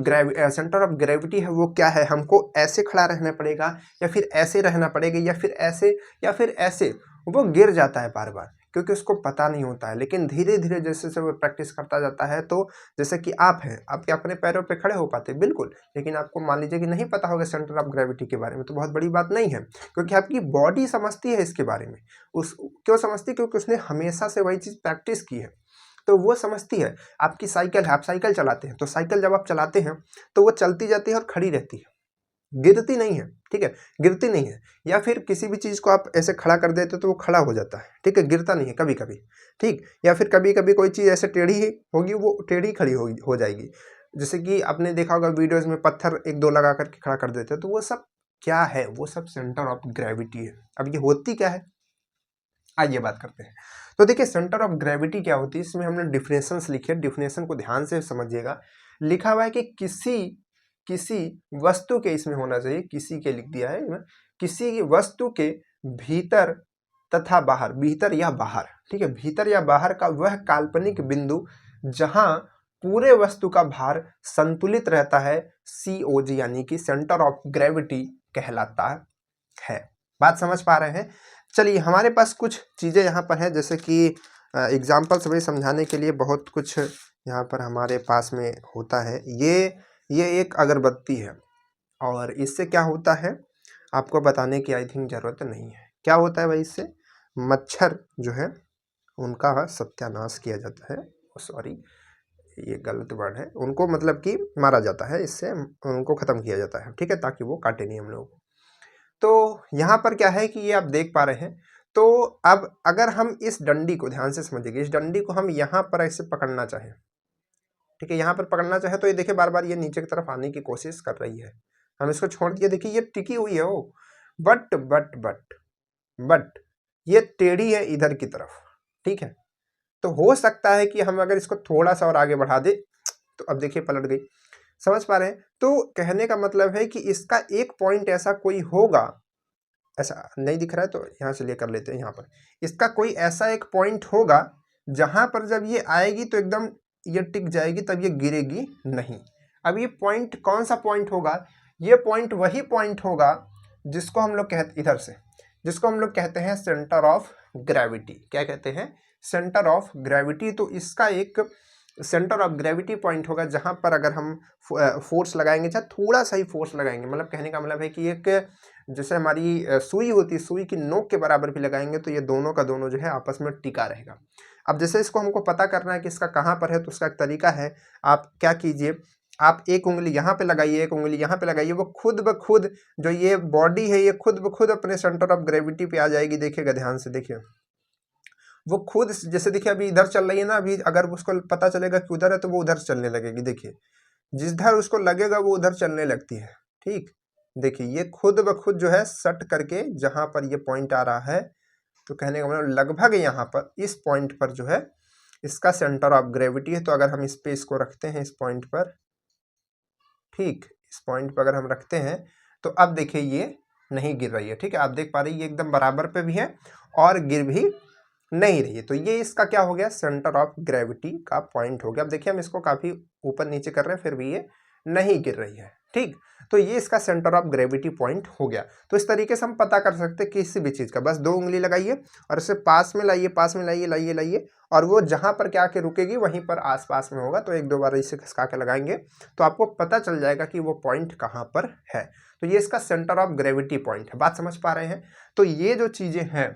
सेंटर ऑफ ग्रेविटी है वो क्या है, हमको ऐसे खड़ा रहना पड़ेगा, या फिर ऐसे रहना पड़ेगा, या फिर ऐसे, या फिर ऐसे। वो गिर जाता है बार बार, क्योंकि उसको पता नहीं होता है। लेकिन धीरे धीरे जैसे जैसे वो प्रैक्टिस करता जाता है, तो जैसे कि आप हैं, आप क्या अपने पैरों पे खड़े हो पाते? बिल्कुल। लेकिन आपको मान लीजिए कि नहीं पता होगा सेंटर ऑफ ग्रेविटी के बारे में, तो बहुत बड़ी बात नहीं है, क्योंकि आपकी बॉडी समझती है इसके बारे में। उस क्यों समझती है? क्योंकि उसने हमेशा से वही चीज़ प्रैक्टिस की है, तो वो समझती है। आपकी साइकिल है, आप साइकिल चलाते हैं, तो साइकिल जब आप चलाते हैं तो वो चलती जाती है और खड़ी रहती है, गिरती नहीं है। ठीक है, गिरती नहीं है। या फिर किसी भी चीज़ को आप ऐसे खड़ा कर देते हो तो वो खड़ा हो जाता है, ठीक है, गिरता नहीं है कभी कभी। ठीक, या फिर कभी कभी कोई चीज़ ऐसे टेढ़ी होगी, वो टेढ़ी खड़ी हो जाएगी। जैसे कि आपने देखा होगा वीडियोज़ में पत्थर एक दो लगा करके खड़ा कर देते हैं, तो वो सब क्या है? वो सब सेंटर ऑफ ग्रेविटी है। अब ये होती क्या है, आइए बात करते हैं। तो देखिए, सेंटर ऑफ ग्रेविटी क्या होती है, इसमें हमने डिफिनेशंस लिखे, डिफिनेशन को ध्यान से समझिएगा। लिखा हुआ है कि किसी किसी वस्तु के, इसमें होना चाहिए किसी के, लिख दिया है, किसी वस्तु के भीतर तथा बाहर, भीतर या बाहर, ठीक है, भीतर या बाहर का वह काल्पनिक बिंदु जहां पूरे वस्तु का भार संतुलित रहता है, COG यानी कि सेंटर ऑफ ग्रेविटी कहलाता है। बात समझ पा रहे हैं? चलिए, हमारे पास कुछ चीज़ें यहाँ पर हैं, जैसे कि एग्जाम्पल्स में समझाने के लिए बहुत कुछ यहाँ पर हमारे पास में होता है। ये एक अगरबत्ती है, और इससे क्या होता है आपको बताने की आई थिंक ज़रूरत नहीं है। क्या होता है भाई? इससे मच्छर जो है उनका सत्यानाश किया जाता है, सॉरी ये गलत वर्ड है, उनको मतलब कि मारा जाता है, इससे उनको ख़त्म किया जाता है, ठीक है, ताकि वो काटे नहीं हम लोग। तो यहाँ पर क्या है कि ये आप देख पा रहे हैं। तो अब अगर हम इस डंडी को ध्यान से समझिएगा, इस डंडी को हम यहाँ पर ऐसे पकड़ना चाहें, ठीक है, यहाँ पर पकड़ना चाहे तो ये देखिए बार बार ये नीचे की तरफ आने की कोशिश कर रही है। हम इसको छोड़ दिए, देखिए ये टिकी हुई है वो, बट ये टेढ़ी है इधर की तरफ, ठीक है। तो हो सकता है कि हम अगर इसको थोड़ा सा और आगे बढ़ा दे तो अब देखिए पलट गई, समझ पा रहे हैं। तो कहने का मतलब है कि इसका एक पॉइंट ऐसा कोई होगा, ऐसा नहीं दिख रहा है तो यहाँ से लेकर लेते हैं, यहाँ पर इसका कोई ऐसा एक पॉइंट होगा जहां पर जब ये आएगी तो एकदम ये टिक जाएगी, तब ये गिरेगी नहीं। अब ये पॉइंट कौन सा पॉइंट होगा? ये पॉइंट वही पॉइंट होगा जिसको हम लोग कहते, इधर से, जिसको हम लोग कहते हैं सेंटर ऑफ ग्रेविटी। क्या कहते हैं? Centre of gravity. तो इसका एक सेंटर ऑफ ग्रेविटी पॉइंट होगा जहां पर अगर हम फोर्स लगाएंगे, चाहे थोड़ा सा ही फोर्स लगाएंगे, मतलब कहने का मतलब है कि एक जैसे हमारी सुई होती है, सुई की नोक के बराबर भी लगाएंगे तो ये दोनों का दोनों जो है आपस में टिका रहेगा। अब जैसे इसको हमको पता करना है कि इसका कहाँ पर है, तो उसका एक तरीका है, आप क्या कीजिए, आप एक उंगली यहाँ पे लगाइए, एक उंगली यहाँ पे लगाइए, वो खुद ब खुद जो ये बॉडी है ये खुद ब खुद अपने सेंटर ऑफ ग्रेविटी पे आ जाएगी। देखिएगा ध्यान से, देखिए वो खुद, जैसे देखिए अभी इधर चल रही है ना, अभी अगर उसको पता चलेगा कि उधर है तो वो उधर चलने लगेगी। देखिए जिधर उसको लगेगा वो उधर चलने लगती है, ठीक। देखिए ये खुद ब खुद जो है सट करके जहां पर ये पॉइंट आ रहा है, तो कहने का मतलब लगभग यहाँ पर इस पॉइंट पर जो है इसका सेंटर ऑफ ग्रेविटी है। तो अगर हम इस पे इसको रखते हैं, इस पॉइंट पर, ठीक, इस पॉइंट पर अगर हम रखते हैं तो अब देखिए ये नहीं गिर रही है, ठीक है। आप देख पा रहे हैं ये एकदम बराबर पे भी है और गिर भी नहीं रही है। तो ये इसका क्या हो गया? सेंटर ऑफ ग्रेविटी का पॉइंट हो गया। अब देखिए हम इसको काफी ऊपर नीचे कर रहे हैं फिर भी ये नहीं गिर रही है, ठीक। तो ये इसका सेंटर ऑफ ग्रेविटी पॉइंट हो गया। तो इस तरीके से हम पता कर सकते हैं किसी भी चीज का, बस दो उंगली लगाइए और इसे पास में लाइए, पास में लाइए, लाइए लाइए, और वो जहां पर क्या के रुकेगी वहीं पर आसपास में होगा। तो एक दो बार इसे खिसका के लगाएंगे तो आपको पता चल जाएगा कि वो पॉइंट कहाँ पर है। तो ये इसका सेंटर ऑफ ग्रेविटी पॉइंट है। बात समझ पा रहे हैं? तो ये जो चीजें हैं,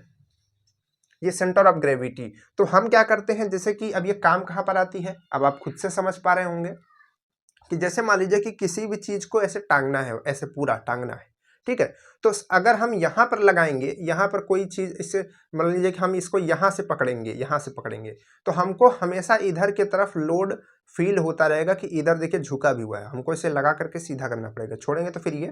ये सेंटर ऑफ ग्रेविटी। तो हम क्या करते हैं, जैसे कि अब ये काम कहाँ पर आती है, अब आप खुद से समझ पा रहे होंगे कि जैसे मान लीजिए कि किसी भी चीज को ऐसे टांगना है, ऐसे पूरा टांगना है, ठीक है। तो अगर हम यहाँ पर लगाएंगे, यहाँ पर कोई चीज, इससे मान लीजिए कि हम इसको यहाँ से पकड़ेंगे, यहाँ से पकड़ेंगे, तो हमको हमेशा इधर की तरफ लोड फील होता रहेगा कि इधर देखिए झुका भी हुआ है, हमको इसे लगा करके सीधा करना पड़ेगा। छोड़ेंगे तो फिर ये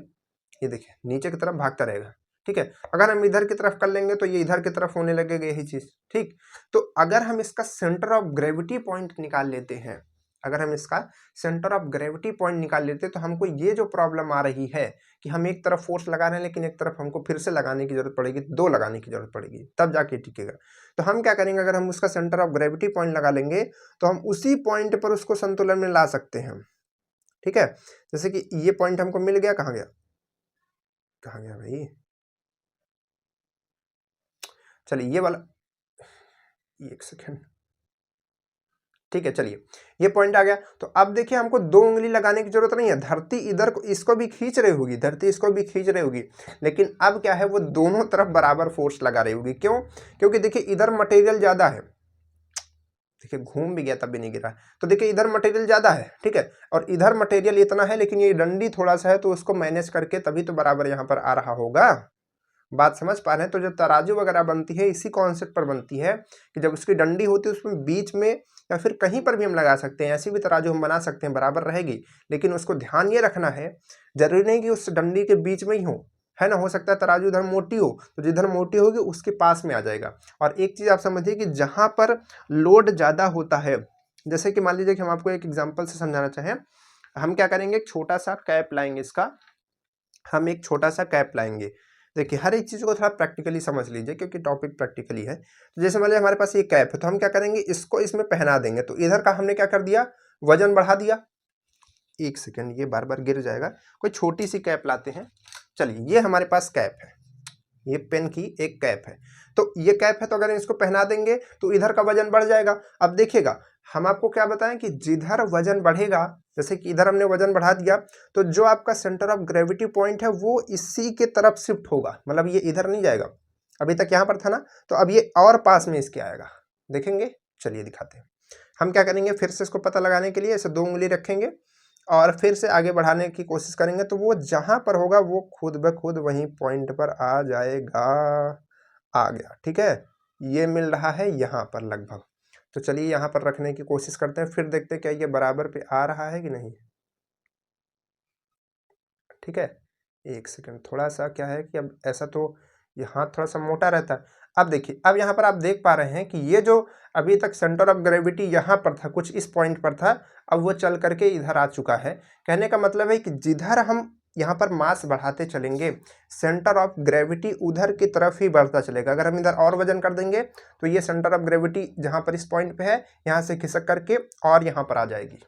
देखिए नीचे की तरफ भागता रहेगा, ठीक है। अगर हम इधर की तरफ कर लेंगे तो ये इधर की तरफ होने लगेगा, यही चीज, ठीक। तो अगर हम इसका सेंटर ऑफ ग्रेविटी पॉइंट निकाल लेते हैं, अगर हम इसका सेंटर ऑफ ग्रेविटी पॉइंट निकाल लेते हैं तो हमको ये जो प्रॉब्लम आ रही है कि हम एक तरफ फोर्स लगा रहे हैं लेकिन एक तरफ हमको फिर से लगाने की जरूरत पड़ेगी, दो लगाने की जरूरत पड़ेगी, तब जाके टिकेगा। तो हम क्या करेंगे, अगर हम उसका सेंटर ऑफ ग्रेविटी पॉइंट लगा लेंगे तो हम उसी पॉइंट पर उसको संतुलन में ला सकते हैं, ठीक है। जैसे कि ये पॉइंट हमको मिल गया, कहाँ गया, कहाँ गया भाई, चलिए ये वाला, एक सेकेंड, ठीक है, चलिए ये पॉइंट आ गया। तो अब देखिए हमको दो उंगली लगाने की जरूरत नहीं है, धरती इधर को इसको भी खींच रही होगी, धरती इसको भी खींच रही होगी, लेकिन अब क्या है, वो दोनों तरफ बराबर फोर्स लगा रही होगी। क्यों? क्योंकि देखिए इधर मटेरियल ज्यादा है, देखिए घूम भी गया तब भी नहीं गिरा। तो देखिए इधर मटेरियल ज्यादा है, ठीक है, और इधर मटेरियल इतना है, लेकिन ये डंडी थोड़ा सा है, तो उसको मैनेज करके तभी तो बराबर यहाँ पर आ रहा होगा। बात समझ पा रहे हैं? तो जो तराजू वगैरह बनती है इसी कॉन्सेप्ट पर बनती है कि जब उसकी डंडी होती है उसमें बीच में या फिर कहीं पर भी हम लगा सकते हैं, ऐसी भी तराजू हम बना सकते हैं, बराबर रहेगी। लेकिन उसको ध्यान ये रखना है, जरूरी नहीं कि उस डंडी के बीच में ही हो, है ना, हो सकता है तराजू इधर मोटी हो तो जिधर मोटी होगी उसके पास में आ जाएगा। और एक चीज आप समझिए कि जहां पर लोड ज्यादा होता है, जैसे कि मान लीजिए कि हम आपको एक एग्जाम्पल से समझाना चाहें, हम क्या करेंगे, एक छोटा सा कैप लाएंगे, इसका हम एक छोटा सा कैप लाएंगे। देखिए हर एक चीज को थोड़ा प्रैक्टिकली समझ लीजिए क्योंकि टॉपिक प्रैक्टिकली है। तो जैसे मान लीजिए हमारे पास ये कैप है, तो हम क्या करेंगे, इसको इसमें पहना देंगे। तो इधर का हमने क्या कर दिया, वजन बढ़ा दिया। एक सेकंड, ये बार बार गिर जाएगा, कोई छोटी सी कैप लाते हैं। चलिए ये हमारे पास कैप है, ये पेन की एक कैप है। तो ये कैप है, तो अगर इसको पहना देंगे तो इधर का वजन बढ़ जाएगा। अब देखिएगा हम आपको क्या बताएं कि जिधर वजन बढ़ेगा, जैसे कि इधर हमने वजन बढ़ा दिया, तो जो आपका सेंटर ऑफ ग्रेविटी पॉइंट है वो इसी के तरफ शिफ्ट होगा, मतलब ये इधर नहीं जाएगा। अभी तक यहाँ पर था ना, तो अब ये और पास में इसके आएगा, देखेंगे, चलिए दिखाते हैं। हम क्या करेंगे, फिर से इसको पता लगाने के लिए ऐसे 2 उंगली रखेंगे और फिर से आगे बढ़ाने की कोशिश करेंगे, तो वो जहाँ पर होगा वो खुद ब खुद वहीं पॉइंट पर आ जाएगा। आ गया, ठीक है। ये मिल रहा है यहाँ पर लगभग। तो चलिए यहाँ पर रखने की कोशिश करते हैं, फिर देखते हैं क्या ये बराबर पे आ रहा है कि नहीं। ठीक है, एक सेकंड, थोड़ा सा क्या है कि अब ऐसा तो ये हाथ थोड़ा सा मोटा रहता है। अब देखिए, अब यहाँ पर आप देख पा रहे हैं कि ये जो अभी तक सेंटर ऑफ ग्रेविटी यहाँ पर था, कुछ इस पॉइंट पर था, अब वो चल करके इधर आ चुका है। कहने का मतलब है कि जिधर हम यहाँ पर मास बढ़ाते चलेंगे, सेंटर ऑफ ग्रेविटी उधर की तरफ ही बढ़ता चलेगा। अगर हम इधर और वजन कर देंगे तो ये सेंटर ऑफ ग्रेविटी जहाँ पर इस पॉइंट पे है, यहाँ से खिसक करके और यहाँ पर आ जाएगी।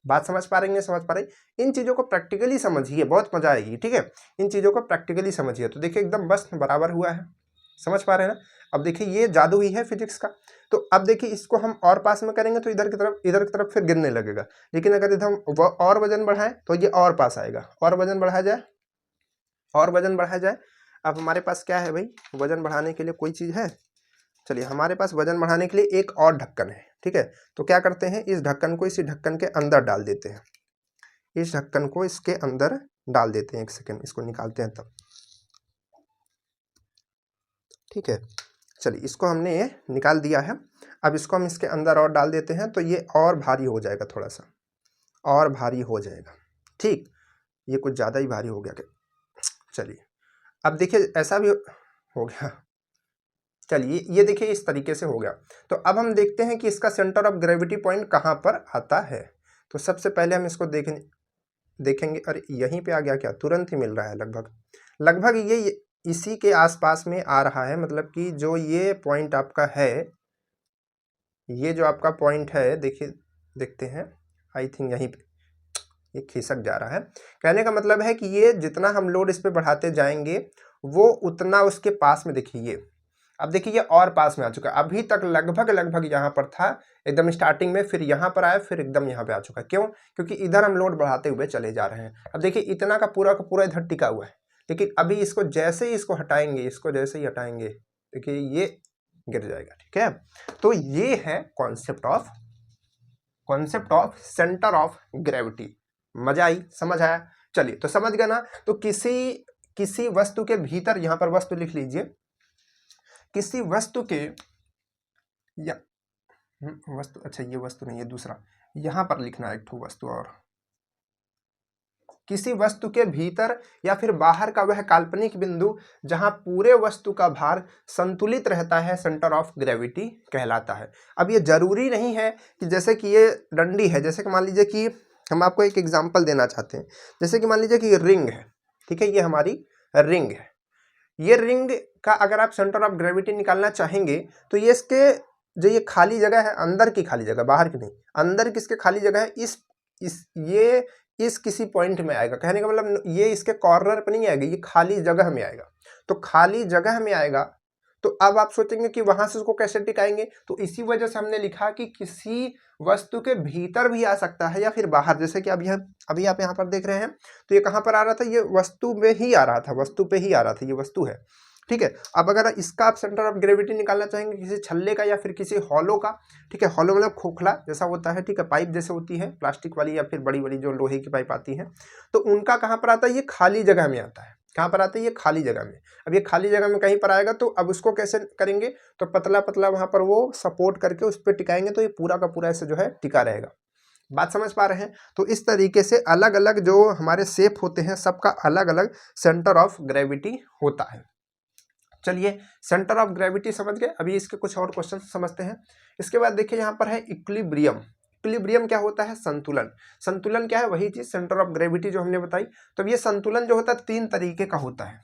बात समझ पा रहे हैं, समझ पा रहे हैं? इन चीज़ों को प्रैक्टिकली समझिए, बहुत मजा आएगी, ठीक है। इन चीज़ों को प्रैक्टिकली समझिए। तो देखिए एकदम बस बराबर हुआ है, समझ पा रहे हैं ना। अब देखिए ये जादू ही है फिजिक्स का। तो अब देखिए इसको हम और पास में करेंगे तो इधर की तरफ फिर गिरने लगेगा। लेकिन अगर इधर हम और वजन बढ़ाएं तो ये और पास आएगा। और वजन बढ़ाया जाए, और वजन बढ़ाया जाए। अब हमारे पास क्या है भाई, वजन बढ़ाने के लिए कोई चीज़ है? चलिए, हमारे पास वजन बढ़ाने के लिए एक और ढक्कन है, ठीक है। तो क्या करते हैं, इस ढक्कन को इसी ढक्कन के अंदर डाल देते हैं। इस ढक्कन को इसके अंदर डाल देते हैं। एक सेकेंड, इसको निकालते हैं तब, ठीक है। चलिए, इसको हमने ये निकाल दिया है। अब इसको हम इसके अंदर और डाल देते हैं तो ये और भारी हो जाएगा, थोड़ा सा और भारी हो जाएगा, ठीक। ये कुछ ज़्यादा ही भारी हो गया क्या? चलिए, अब देखिए ऐसा भी हो गया। चलिए, ये देखिए इस तरीके से हो गया। तो अब हम देखते हैं कि इसका सेंटर ऑफ ग्रेविटी पॉइंट कहाँ पर आता है। तो सबसे पहले हम इसको देखेंगे। अरे यहीं पे आ गया क्या? तुरंत ही मिल रहा है लगभग। लगभग ये इसी के आसपास में आ रहा है। मतलब कि जो ये पॉइंट आपका है, ये जो आपका पॉइंट है, देखिए देखते हैं, आई थिंक यहीं पे ये खिसक जा रहा है। कहने का मतलब है कि ये जितना हम लोड इस पे बढ़ाते जाएंगे वो उतना उसके पास में, देखिए ये, अब देखिए ये और पास में आ चुका है। अभी तक लगभग यहाँ पर था एकदम स्टार्टिंग में, फिर यहाँ पर आया, फिर एकदम यहाँ पे आ चुका है। क्यों? क्योंकि इधर हम लोड बढ़ाते हुए चले जा रहे हैं। अब देखिए इतना का पूरा इधर टिका हुआ है, लेकिन अभी इसको जैसे ही इसको हटाएंगे, इसको जैसे ही हटाएंगे, देखिए ये गिर जाएगा, ठीक है। तो ये है concept of centre of gravity. मजा आई, समझ आया? चलिए, तो समझ गए ना। तो किसी वस्तु के भीतर, यहां पर वस्तु लिख लीजिए, किसी वस्तु के या वस्तु, अच्छा ये वस्तु नहीं, ये दूसरा, यहां पर लिखना है एक ठो वस्तु। और किसी वस्तु के भीतर या फिर बाहर का वह काल्पनिक बिंदु जहां पूरे वस्तु का भार संतुलित रहता है, सेंटर ऑफ ग्रेविटी कहलाता है। अब ये जरूरी नहीं है कि जैसे कि ये डंडी है, जैसे कि मान लीजिए कि हम आपको एक एग्जांपल देना चाहते हैं। जैसे कि मान लीजिए कि ये रिंग है, ठीक है, ये हमारी रिंग है। ये रिंग का अगर आप सेंटर ऑफ ग्रेविटी निकालना चाहेंगे तो ये इसके जो ये खाली जगह है, अंदर की खाली जगह, बाहर की नहीं, अंदर किसके खाली जगह है, ये इस किसी पॉइंट में आएगा। कहने का मतलब ये इसके कॉर्नर पे नहीं आएगा, ये खाली जगह में आएगा। तो खाली जगह में आएगा, तो अब आप सोचेंगे कि वहां से उसको कैसे टिकाएंगे। तो इसी वजह से हमने लिखा कि किसी वस्तु के भीतर भी आ सकता है या फिर बाहर। जैसे कि अभी आप यहाँ पर देख रहे हैं, तो ये कहाँ पर आ रहा था, ये वस्तु में ही आ रहा था, वस्तु पे ही आ रहा था, ये वस्तु है, ठीक है। अब अगर इसका आप सेंटर ऑफ ग्रेविटी निकालना चाहेंगे किसी छल्ले का या फिर किसी हॉलो का, ठीक है, हॉलो मतलब खोखला जैसा होता है, ठीक है, पाइप जैसे होती है प्लास्टिक वाली या फिर बड़ी जो लोहे की पाइप आती है, तो उनका कहाँ पर आता है, ये खाली जगह में आता है। कहाँ पर आता है? ये खाली जगह में। अब ये खाली जगह में कहीं पर आएगा, तो अब उसको कैसे करेंगे, तो पतला वहां पर वो सपोर्ट करके उस पर टिकाएंगे, तो ये पूरा का पूरा ऐसे जो है टिका रहेगा। बात समझ पा रहे हैं? तो इस तरीके से अलग अलग जो हमारे शेप होते हैं, सबका अलग अलग सेंटर ऑफ ग्रेविटी होता है। चलिए, सेंटर ऑफ ग्रेविटी समझ गए। अभी इसके कुछ और क्वेश्चन समझते हैं। इसके बाद देखिए यहाँ पर है इक्विलिब्रियम। इक्विलिब्रियम क्या होता है? संतुलन। संतुलन क्या है? वही चीज सेंटर ऑफ ग्रेविटी जो हमने बताई। तो ये संतुलन जो होता है 3 तरीके का होता है।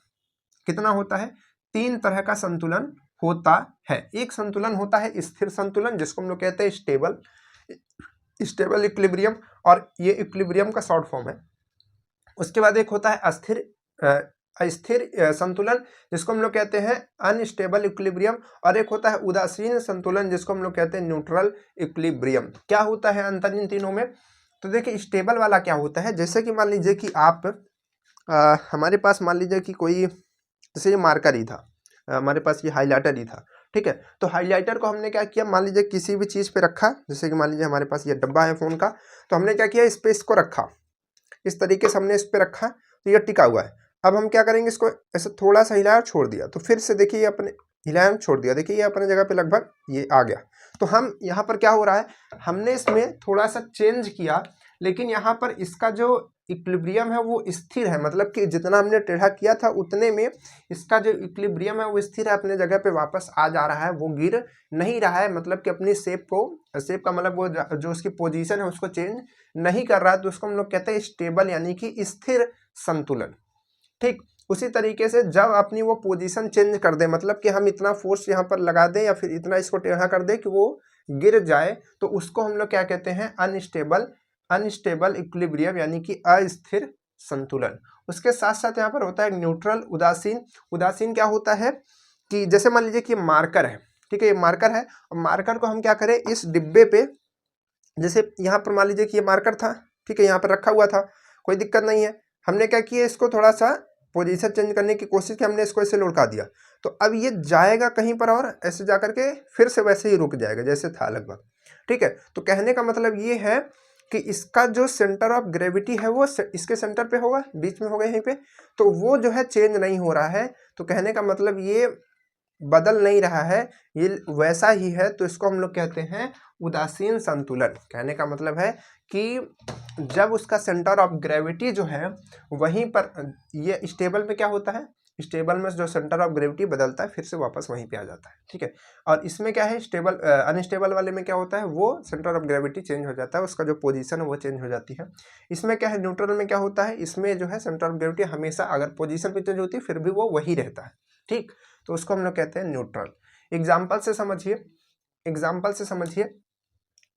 कितना होता है? 3 तरह का संतुलन होता है। एक संतुलन होता है स्थिर संतुलन, जिसको हम लोग कहते हैं स्टेबल इक्विलिब्रियम, और ये इक्विलिब्रियम का शॉर्ट फॉर्म है। उसके बाद एक होता है अस्थिर संतुलन, जिसको हम लोग कहते हैं अनस्टेबल इक्विलिब्रियम, और एक होता है उदासीन संतुलन, जिसको हम लोग कहते हैं न्यूट्रल इक्विलिब्रियम। क्या होता है अंतर इन तीनों में? तो देखिए, स्टेबल वाला क्या होता है, जैसे कि मान लीजिए कि आप हमारे पास मान लीजिए कि कोई, जैसे ये मार्कर ही था, हमारे पास ये हाइलाइटर ही था, ठीक है। तो हाइलाइटर को हमने क्या किया, मान लीजिए किसी भी चीज़ पे रखा, जैसे कि मान लीजिए हमारे पास ये डब्बा है फ़ोन का, तो हमने क्या किया, इस पे इसको रखा, इस तरीके से हमने इस पे रखा, तो ये टिका हुआ है। अब हम क्या करेंगे, इसको ऐसे थोड़ा सा हिलाया और छोड़ दिया, तो फिर से देखिए ये अपने हिलाया छोड़ दिया, देखिए ये अपने जगह पे लगभग ये आ गया। तो हम यहाँ पर क्या हो रहा है, हमने इसमें थोड़ा सा चेंज किया, लेकिन यहाँ पर इसका जो इक्विलिब्रियम है वो स्थिर है, मतलब कि जितना हमने टेढ़ा किया था उतने में इसका जो इक्विलिब्रियम है वो स्थिर है, अपने जगह पे वापस आ जा रहा है, वो गिर नहीं रहा है, मतलब कि अपनी शेप का मतलब वो जो उसकी पोजीशन है उसको चेंज नहीं कर रहा है, तो उसको हम लोग कहते हैं स्टेबल यानी कि स्थिर संतुलन। ठीक उसी तरीके से जब अपनी वो पोजीशन चेंज कर दे, मतलब कि हम इतना फोर्स यहाँ पर लगा दें या फिर इतना इसको टेढ़ा कर दे कि वो गिर जाए, तो उसको हम लोग क्या कहते हैं, अनस्टेबल इक्विलिब्रियम यानी कि अस्थिर संतुलन। उसके साथ साथ यहाँ पर होता है न्यूट्रल, उदासीन क्या होता है कि जैसे मान लीजिए कि ये मार्कर है, ठीक है, ये मार्कर है, और मार्कर को हम क्या करें, इस डिब्बे पे, जैसे यहाँ पर मान लीजिए कि ये मार्कर था, ठीक है, यहाँ पर रखा हुआ था, कोई दिक्कत नहीं है, हमने क्या किया, इसको थोड़ा सा पोजीशन चेंज करने की कोशिश की, हमने इसको ऐसे लुढ़का दिया, तो अब ये जाएगा कहीं पर और ऐसे जा करके फिर से वैसे ही रुक जाएगा जैसे था लगभग। ठीक है, तो कहने का मतलब ये है कि इसका जो सेंटर ऑफ ग्रेविटी है वो इसके सेंटर पे होगा, बीच में होगा यहीं पे, तो वो जो है चेंज नहीं हो रहा है, तो कहने का मतलब ये बदल नहीं रहा है, ये वैसा ही है, तो इसको हम लोग कहते हैं उदासीन संतुलन। कहने का मतलब है कि जब उसका सेंटर ऑफ ग्रेविटी जो है वहीं पर, ये स्टेबल में क्या होता है, स्टेबल में जो सेंटर ऑफ ग्रेविटी बदलता है फिर से वापस वहीं पे आ जाता है। ठीक है, और इसमें क्या है, स्टेबल अनस्टेबल वाले में क्या होता है, वो सेंटर ऑफ ग्रेविटी चेंज हो जाता है, उसका जो पोजीशन है वो चेंज हो जाती है। इसमें क्या है, न्यूट्रल में क्या होता है, इसमें जो है सेंटर ऑफ ग्रेविटी हमेशा अगर पोजीशन पे चेंज होती है फिर भी वो वही रहता है। ठीक, तो उसको हम लोग कहते हैं न्यूट्रल। एग्जाम्पल से समझिए,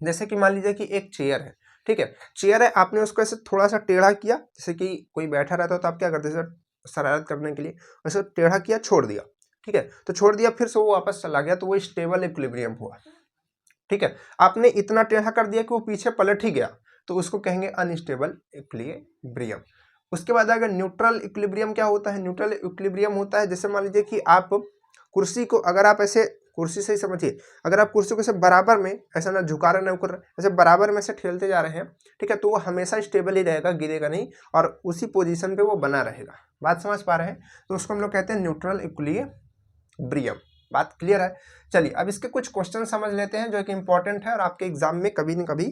जैसे कि मान लीजिए कि एक चेयर है, ठीक है, चेयर है, आपने उसको ऐसे थोड़ा सा टेढ़ा किया, जैसे कि कोई बैठा रहता है तो आप क्या करते हैं, शरारत करने के लिए वैसे टेढ़ा किया, छोड़ दिया, ठीक है, तो छोड़ दिया, फिर से वो वापस चला गया, तो वो स्टेबल इक्विलिब्रियम हुआ। ठीक है, आपने इतना टेढ़ा कर दिया कि वो पीछे पलट ही गया, तो उसको कहेंगे अनस्टेबल इक्विलिब्रियम। उसके बाद अगर न्यूट्रल इक्विलिब्रियम क्या होता है, न्यूट्रल इक्विलिब्रियम होता है, जैसे मान लीजिए कि आप कुर्सी को, अगर आप ऐसे, कुर्सी से ही समझिए, अगर आप कुर्सी को ऐसे बराबर में ऐसा ना झुका रहे ना ऊपर, ऐसे बराबर में से ठेलते जा रहे हैं, ठीक है, तो वो हमेशा स्टेबल ही रहेगा, गिरेगा नहीं, और उसी पोजीशन पे वो बना रहेगा। बात समझ पा रहे हैं, तो उसको हम लोग कहते हैं न्यूट्रल इक्विलिब्रियम। बात क्लियर है। चलिए अब इसके कुछ क्वेश्चन समझ लेते हैं जो कि इंपॉर्टेंट है और आपके एग्जाम में कभी न कभी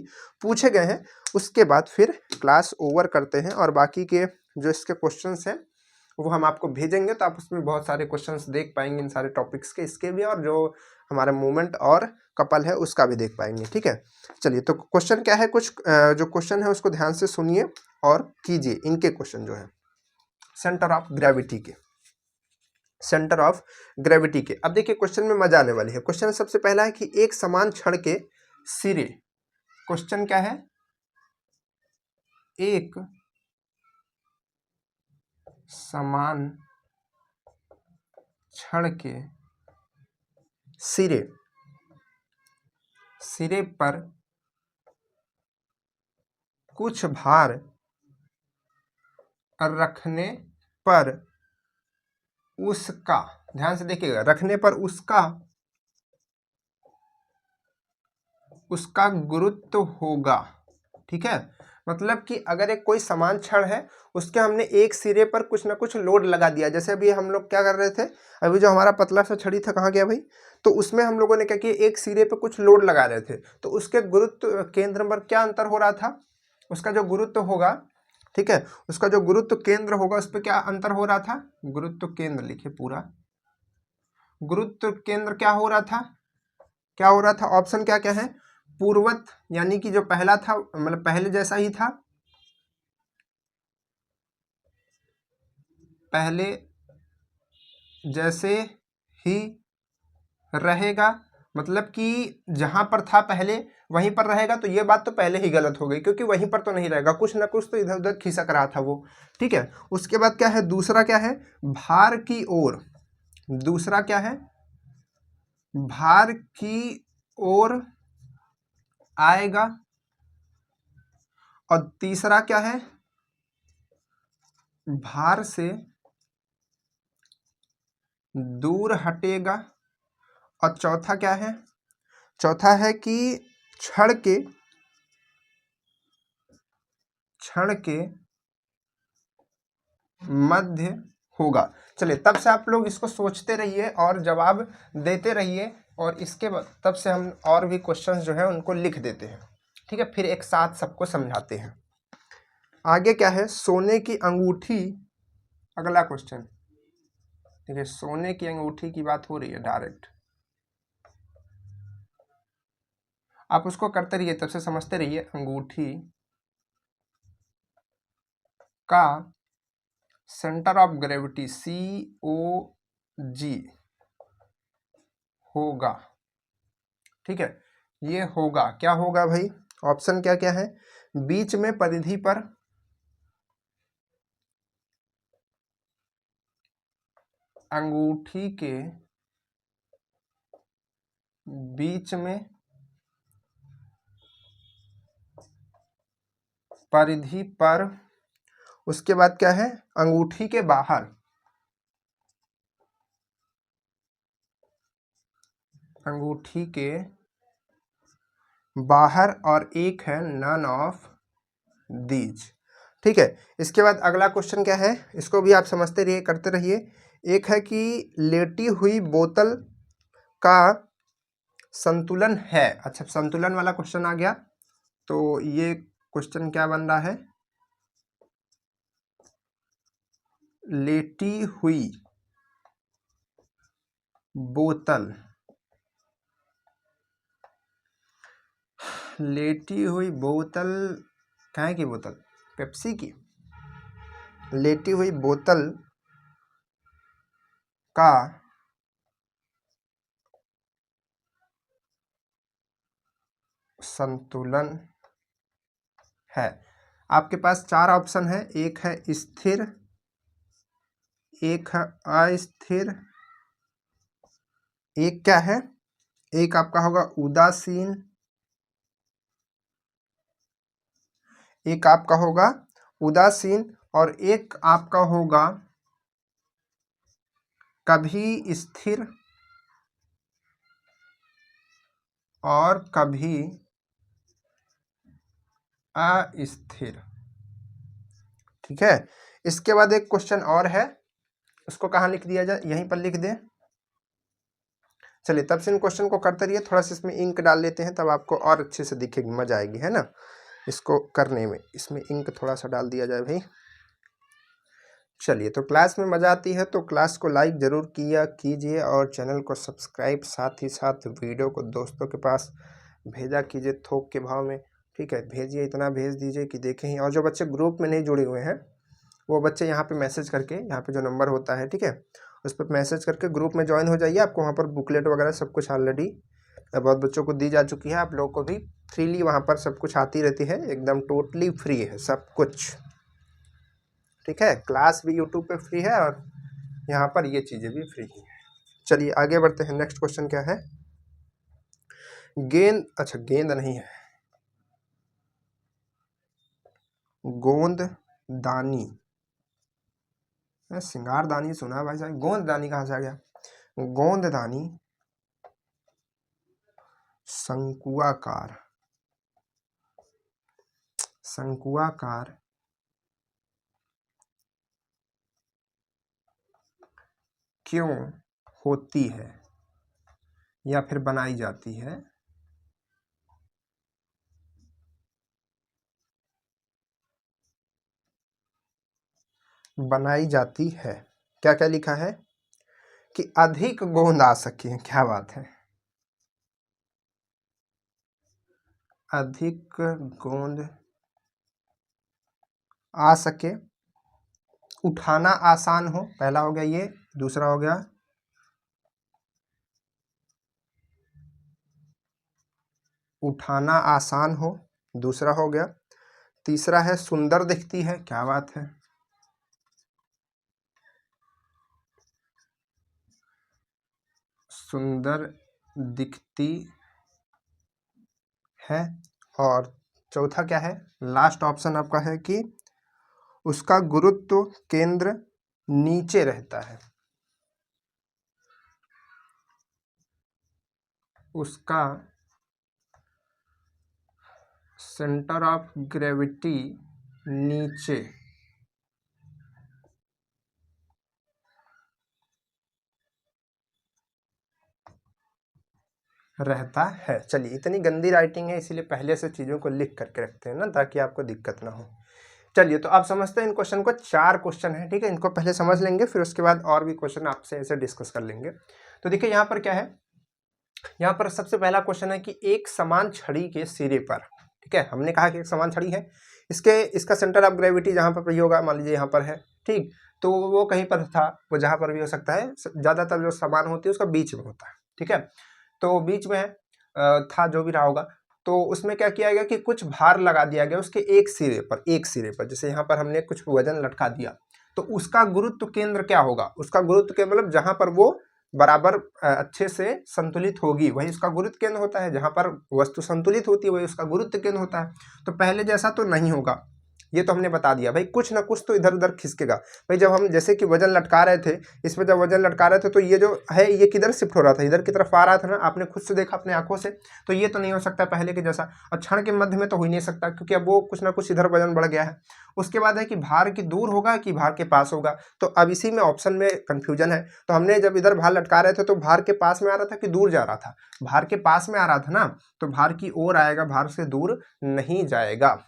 पूछे गए हैं, उसके बाद फिर क्लास ओवर करते हैं, और बाकी के जो इसके क्वेश्चंस हैं वो हम आपको भेजेंगे, तो आप उसमें बहुत सारे क्वेश्चंस देख पाएंगे इन सारे टॉपिक्स के, इसके भी, और जो हमारा मूवमेंट और कपल है उसका भी देख पाएंगे। ठीक है, चलिए, तो क्वेश्चन क्या है, कुछ जो क्वेश्चन है उसको ध्यान से सुनिए और कीजिए। इनके क्वेश्चन जो है सेंटर ऑफ ग्रेविटी के, अब देखिए क्वेश्चन में मजा आने वाली है। क्वेश्चन सबसे पहला है कि एक समान क्षण के सिरे, क्वेश्चन क्या है, एक समान क्षण के सिरे पर कुछ भार रखने पर उसका, ध्यान से देखिएगा, रखने पर उसका गुरुत्व होगा। ठीक है, मतलब कि अगर एक कोई समान क्षण है, उसके हमने एक सिरे पर कुछ ना कुछ लोड लगा दिया, जैसे अभी हम लोग क्या कर रहे थे, अभी जो हमारा पतला सा छड़ी था कहाँ गया भाई, तो उसमें हम लोगों ने क्या किया, एक सिरे पर कुछ लोड लगा रहे थे, तो उसके गुरुत्व केंद्र पर क्या अंतर हो रहा था, उसका जो गुरुत्व होगा, ठीक है, उसका जो गुरुत्व केंद्र होगा उस पर क्या अंतर हो रहा था, गुरुत्व केंद्र लिखिए पूरा, गुरुत्व केंद्र क्या हो रहा था, ऑप्शन क्या क्या है, पूर्वत, यानी कि जो पहला था मतलब पहले जैसा ही था, पहले जैसे ही रहेगा, मतलब कि जहां पर था पहले वहीं पर रहेगा, तो ये बात तो पहले ही गलत हो गई, क्योंकि वहीं पर तो नहीं रहेगा, कुछ ना कुछ तो इधर उधर खिसक रहा था वो। ठीक है, उसके बाद क्या है, दूसरा क्या है, भार की ओर, दूसरा क्या है, भार की ओर आएगा, और तीसरा क्या है, भार से दूर हटेगा, और चौथा क्या है, चौथा है कि क्षण के मध्य होगा। चलिए तब से आप लोग इसको सोचते रहिए और जवाब देते रहिए, और इसके बाद तब से हम और भी क्वेश्चंस जो है उनको लिख देते हैं, ठीक है, फिर एक साथ सबको समझाते हैं। आगे क्या है, सोने की अंगूठी, अगला क्वेश्चन, ठीक है, सोने की अंगूठी की बात हो रही है डायरेक्ट, आप उसको करते रहिए, तब से समझते रहिए। अंगूठी का सेंटर ऑफ ग्रेविटी COG होगा, ठीक है, ये होगा, क्या होगा भाई, ऑप्शन क्या क्या है, बीच में परिधि पर, अंगूठी के बीच में परिधि पर, उसके बाद क्या है, अंगूठी के बाहर, अंगूठी के बाहर, और एक है नन ऑफ दीज, ठीक है। इसके बाद अगला क्वेश्चन क्या है, इसको भी आप समझते रहिए, करते रहिए। एक है कि लेटी हुई बोतल का संतुलन है, अच्छा संतुलन वाला क्वेश्चन आ गया, तो ये क्वेश्चन क्या बन रहा है, लेटी हुई बोतल, लेटी हुई बोतल, कहाँ की बोतल, पेप्सी की, लेटी हुई बोतल का संतुलन है। आपके पास चार ऑप्शन है, एक है स्थिर, एक है अस्थिर, एक क्या है, एक आपका होगा उदासीन, एक आपका होगा उदासीन, और एक आपका होगा कभी स्थिर और कभी अस्थिर, ठीक है। इसके बाद एक क्वेश्चन और है, उसको कहाँ लिख दिया जाए, यहीं पर लिख दें। चलिए तब से इन क्वेश्चन को करते रहिए, थोड़ा सा इसमें इंक डाल लेते हैं, तब आपको और अच्छे से दिखेगी, मजा आएगी, है ना, इसको करने में। इसमें इंक थोड़ा सा डाल दिया जाए भाई। चलिए, तो क्लास में मज़ा आती है तो क्लास को लाइक ज़रूर किया कीजिए, और चैनल को सब्सक्राइब, साथ ही साथ वीडियो को दोस्तों के पास भेजा कीजिए थोक के भाव में, ठीक है, भेजिए, इतना भेज दीजिए कि देखें ही। और जो बच्चे ग्रुप में नहीं जुड़े हुए हैं वो बच्चे यहाँ पे मैसेज करके, यहाँ पे जो नंबर होता है, ठीक है, उस पर मैसेज करके ग्रुप में ज्वाइन हो जाइए। आपको वहाँ पर बुकलेट वगैरह सब कुछ ऑलरेडी बहुत बच्चों को दी जा चुकी है, आप लोगों को भी फ्रीली वहाँ पर सब कुछ आती रहती है, एकदम टोटली फ्री है सब कुछ, ठीक है। क्लास भी यूट्यूब पे फ्री है और यहाँ पर ये चीज़ें भी फ्री हैं। चलिए आगे बढ़ते हैं, नेक्स्ट क्वेश्चन क्या है, गेंद, अच्छा गेंद नहीं है, गोंददानी, सिंगारदानी सुना भाई साहब, गोंददानी कहाँ से आ गया, गोंददानी शंकुआकार, शंकुआकार क्यों होती है या फिर बनाई जाती है, बनाई जाती है, क्या क्या लिखा है कि अधिक गोंद आ सके, क्या बात है, अधिक गोंद आ सके, उठाना आसान हो, पहला हो गया ये, दूसरा हो गया उठाना आसान हो, दूसरा हो गया, तीसरा है सुंदर दिखती है, क्या बात है, सुंदर दिखती है, और चौथा क्या है, लास्ट ऑप्शन आपका है कि उसका गुरुत्व केंद्र नीचे रहता है, उसका सेंटर ऑफ ग्रेविटी नीचे रहता है। चलिए, इतनी गंदी राइटिंग है इसीलिए पहले से चीज़ों को लिख करके रखते हैं ना, ताकि आपको दिक्कत ना हो। चलिए, तो आप समझते हैं इन क्वेश्चन को। 4 क्वेश्चन है, ठीक है, इनको पहले समझ लेंगे, फिर उसके बाद और भी क्वेश्चन आपसे ऐसे डिस्कस कर लेंगे। तो देखिए यहाँ पर क्या है, यहाँ पर सबसे पहला क्वेश्चन है कि एक समान छड़ी के सिरे पर, ठीक है, हमने कहा कि एक समान छड़ी है, इसका सेंटर ऑफ ग्रेविटी जहाँ पर भी होगा, मान लीजिए यहाँ पर है, ठीक, तो वो कहीं पर था, वो जहाँ पर भी हो सकता है, ज़्यादातर जो समान होती है उसका बीच में होता है, ठीक है, तो बीच में था, जो भी रहा होगा। तो उसमें क्या किया गया कि कुछ भार लगा दिया गया उसके एक सिरे पर, जैसे यहाँ पर हमने कुछ वजन लटका दिया, तो उसका गुरुत्व केंद्र क्या होगा, उसका गुरुत्व केंद्र मतलब जहाँ पर वो बराबर अच्छे से संतुलित होगी वही उसका गुरुत्व केंद्र होता है। जहाँ पर वस्तु संतुलित होती है वही उसका गुरुत्व केंद्र होता है। तो पहले जैसा तो नहीं होगा, ये तो हमने बता दिया भाई, कुछ ना कुछ तो इधर उधर खिसकेगा भाई। जब हम जैसे कि वजन लटका रहे थे, इसमें जब वजन लटका रहे थे तो ये जो है ये किधर शिफ्ट हो रहा था, इधर की तरफ आ रहा था ना, आपने खुद से देखा अपने आंखों से। तो ये तो नहीं हो सकता पहले के जैसा, और क्षण के मध्य में तो हो ही नहीं सकता, क्योंकि अब वो कुछ ना कुछ इधर वजन बढ़ गया है। उसके बाद है कि भार की दूर होगा कि भार के पास होगा, तो अब इसी में ऑप्शन में कंफ्यूजन है। तो हमने जब इधर भार लटका रहे थे तो भार के पास में आ रहा था कि दूर जा रहा था, भार के पास में आ रहा था ना, तो भार की ओर आएगा, भार से दूर नहीं जाएगा।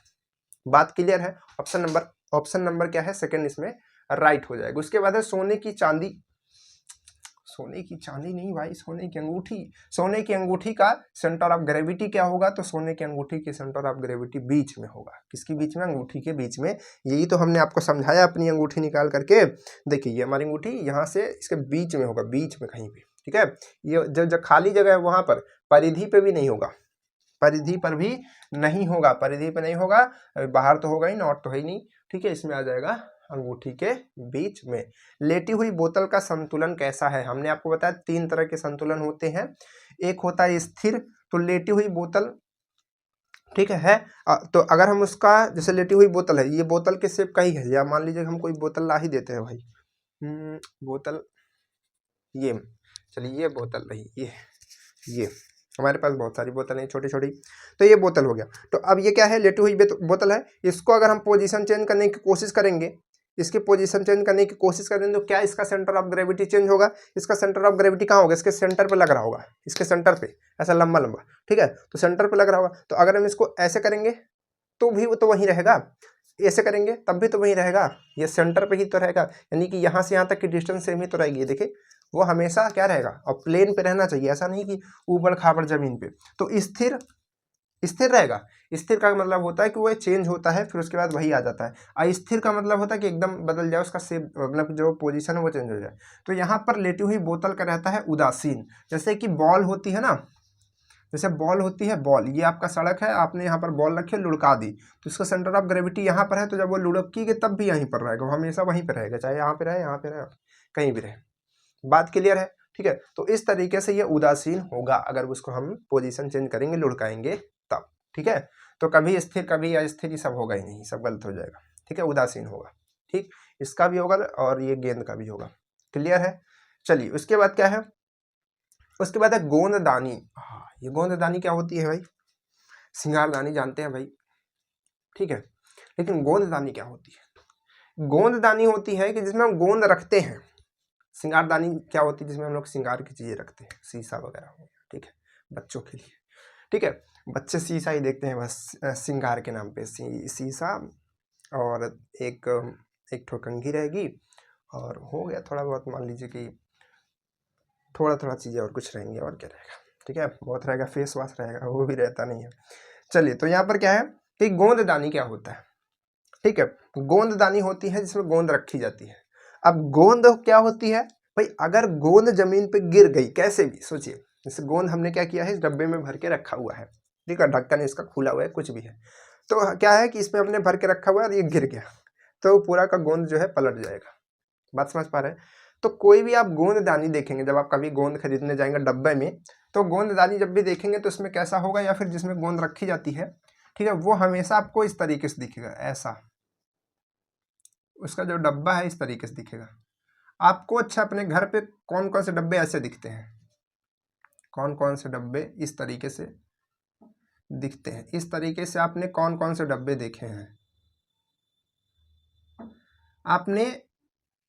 बात क्लियर है। ऑप्शन नंबर क्या है, सेकंड इसमें राइट हो जाएगा। उसके बाद है सोने की चांदी नहीं भाई, सोने की अंगूठी का सेंटर ऑफ ग्रेविटी क्या होगा, तो सोने की अंगूठी के सेंटर ऑफ ग्रेविटी बीच में होगा। किसकी बीच में, अंगूठी के बीच में। यही तो हमने आपको समझाया, अपनी अंगूठी निकाल करके देखिए, ये हमारी अंगूठी यहाँ से इसके बीच में होगा, बीच में कहीं भी, ठीक है। ये जो खाली जगह है वहां पर परिधि पे भी नहीं होगा, परिधि पर भी नहीं होगा, परिधि पे नहीं होगा, बाहर तो होगा ही, नॉट तो है ही नहीं, ठीक है। इसमें आ जाएगा अंगूठी के बीच में। लेटी हुई बोतल का संतुलन कैसा है, हमने आपको बताया 3 तरह के संतुलन होते हैं। एक होता है स्थिर, तो लेटी हुई बोतल, ठीक है। तो अगर हम उसका, जैसे लेटी हुई बोतल है, ये बोतल के शेप का ही है, या मान लीजिए हम कोई बोतल ला ही देते हैं भाई, बोतल, ये चलिए ये बोतल रही, ये हमारे पास बहुत सारी बोतल हैं छोटी छोटी, तो ये बोतल हो गया। तो अब ये क्या है, लेटी हुई बोतल है, इसको अगर हम पोजीशन चेंज करने की कोशिश करेंगे, इसकी पोजीशन चेंज करने की कोशिश करेंगे, तो क्या इसका सेंटर ऑफ ग्रेविटी चेंज होगा, इसका सेंटर ऑफ ग्रेविटी कहाँ होगा, इसके सेंटर पे लग रहा होगा, इसके सेंटर पे ऐसा लंबा लंबा, ठीक है, तो सेंटर पे लग रहा होगा। तो अगर हम इसको ऐसे करेंगे तो भी वो तो वहीं रहेगा, ऐसे करेंगे तब भी तो वहीं रहेगा, ये सेंटर पे ही तो रहेगा, यानी कि यहाँ से यहाँ तक की डिस्टेंस सेम ही तो रहेगी। देखिए वो हमेशा क्या रहेगा, और प्लेन पे रहना चाहिए, ऐसा नहीं कि ऊबड़ खाबड़ जमीन पे। तो स्थिर रहेगा। स्थिर का मतलब होता है कि वो चेंज होता है, फिर उसके बाद वही आ जाता है। अस्थिर का मतलब होता है कि एकदम बदल जाए, उसका शेप, मतलब जो पोजीशन है वो चेंज हो जाए। तो यहाँ पर लेटी हुई बोतल का रहता है उदासीन। जैसे कि बॉल होती है ना, जैसे बॉल होती है, बॉल, ये आपका सड़क है, आपने यहाँ पर बॉल रखी, लुढ़का दी, तो इसका सेंटर ऑफ ग्रेविटी यहाँ पर है, तो जब वो लुढ़केगी तब भी यहीं पर रहेगा, वो हमेशा वहीं पर रहेगा, चाहे यहाँ पे रहे, यहाँ पे रहे, कहीं भी रहे। बात क्लियर है, ठीक है। तो इस तरीके से ये उदासीन होगा, अगर उसको हम पोजीशन चेंज करेंगे, लुढ़काएंगे तब, ठीक है। तो कभी स्थिर कभी अस्थिर, सब होगा ही नहीं, सब गलत हो जाएगा, ठीक है, उदासीन होगा, ठीक। इसका भी होगा और ये गेंद का भी होगा। क्लियर है। चलिए उसके बाद क्या है, उसके बाद है गोंददानी। हाँ, ये गोंददानी क्या होती है भाई, सिंगारदानी जानते हैं भाई, ठीक है, लेकिन गोंददानी क्या होती है, गोंददानी होती है कि जिसमें हम गोंद रखते हैं। सिंगारदानी क्या होती है, जिसमें हम लोग सिंगार की चीजें रखते हैं, शीशा वगैरह हो गया, ठीक है, बच्चों के लिए, ठीक है। बच्चे शीशा ही देखते हैं बस, सिंगार के नाम पे, शीशा, और एक ठो कंघी रहेगी, और हो गया थोड़ा बहुत, मान लीजिए कि थोड़ा थोड़ा चीज़ें और कुछ रहेंगी, और क्या रहेगा, ठीक है, बहुत रहेगा, फेस वॉश रहेगा, वो भी रहता नहीं है। चलिए, तो यहाँ पर क्या है कि गोंददानी क्या होता है, ठीक है। गोंददानी होती है जिसमें गोंद रखी जाती है। अब गोंद क्या होती है भाई, अगर गोंद जमीन पे गिर गई, कैसे भी सोचिए, जैसे गोंद हमने क्या किया है, इस डब्बे में भर के रखा हुआ है, ठीक है, ढक्कन इसका खुला हुआ है, कुछ भी है, तो क्या है कि इसमें हमने भर के रखा हुआ है और ये गिर गया, तो पूरा का गोंद जो है पलट जाएगा। बात समझ पा रहे हैं। तो कोई भी आप गोंददानी देखेंगे, जब आप कभी गोंद खरीदने जाएंगे डब्बे में, तो गोंददानी जब भी देखेंगे तो इसमें कैसा होगा, या फिर जिसमें गोंद रखी जाती है, ठीक है, वो हमेशा आपको इस तरीके से दिखेगा, ऐसा, उसका जो डब्बा है इस तरीके से दिखेगा आपको। अच्छा, अपने घर पे कौन कौन से डब्बे ऐसे दिखते हैं, कौन कौन से डब्बे इस तरीके से दिखते हैं। इस तरीके से आपने कौन कौन से डब्बे देखे हैं? आपने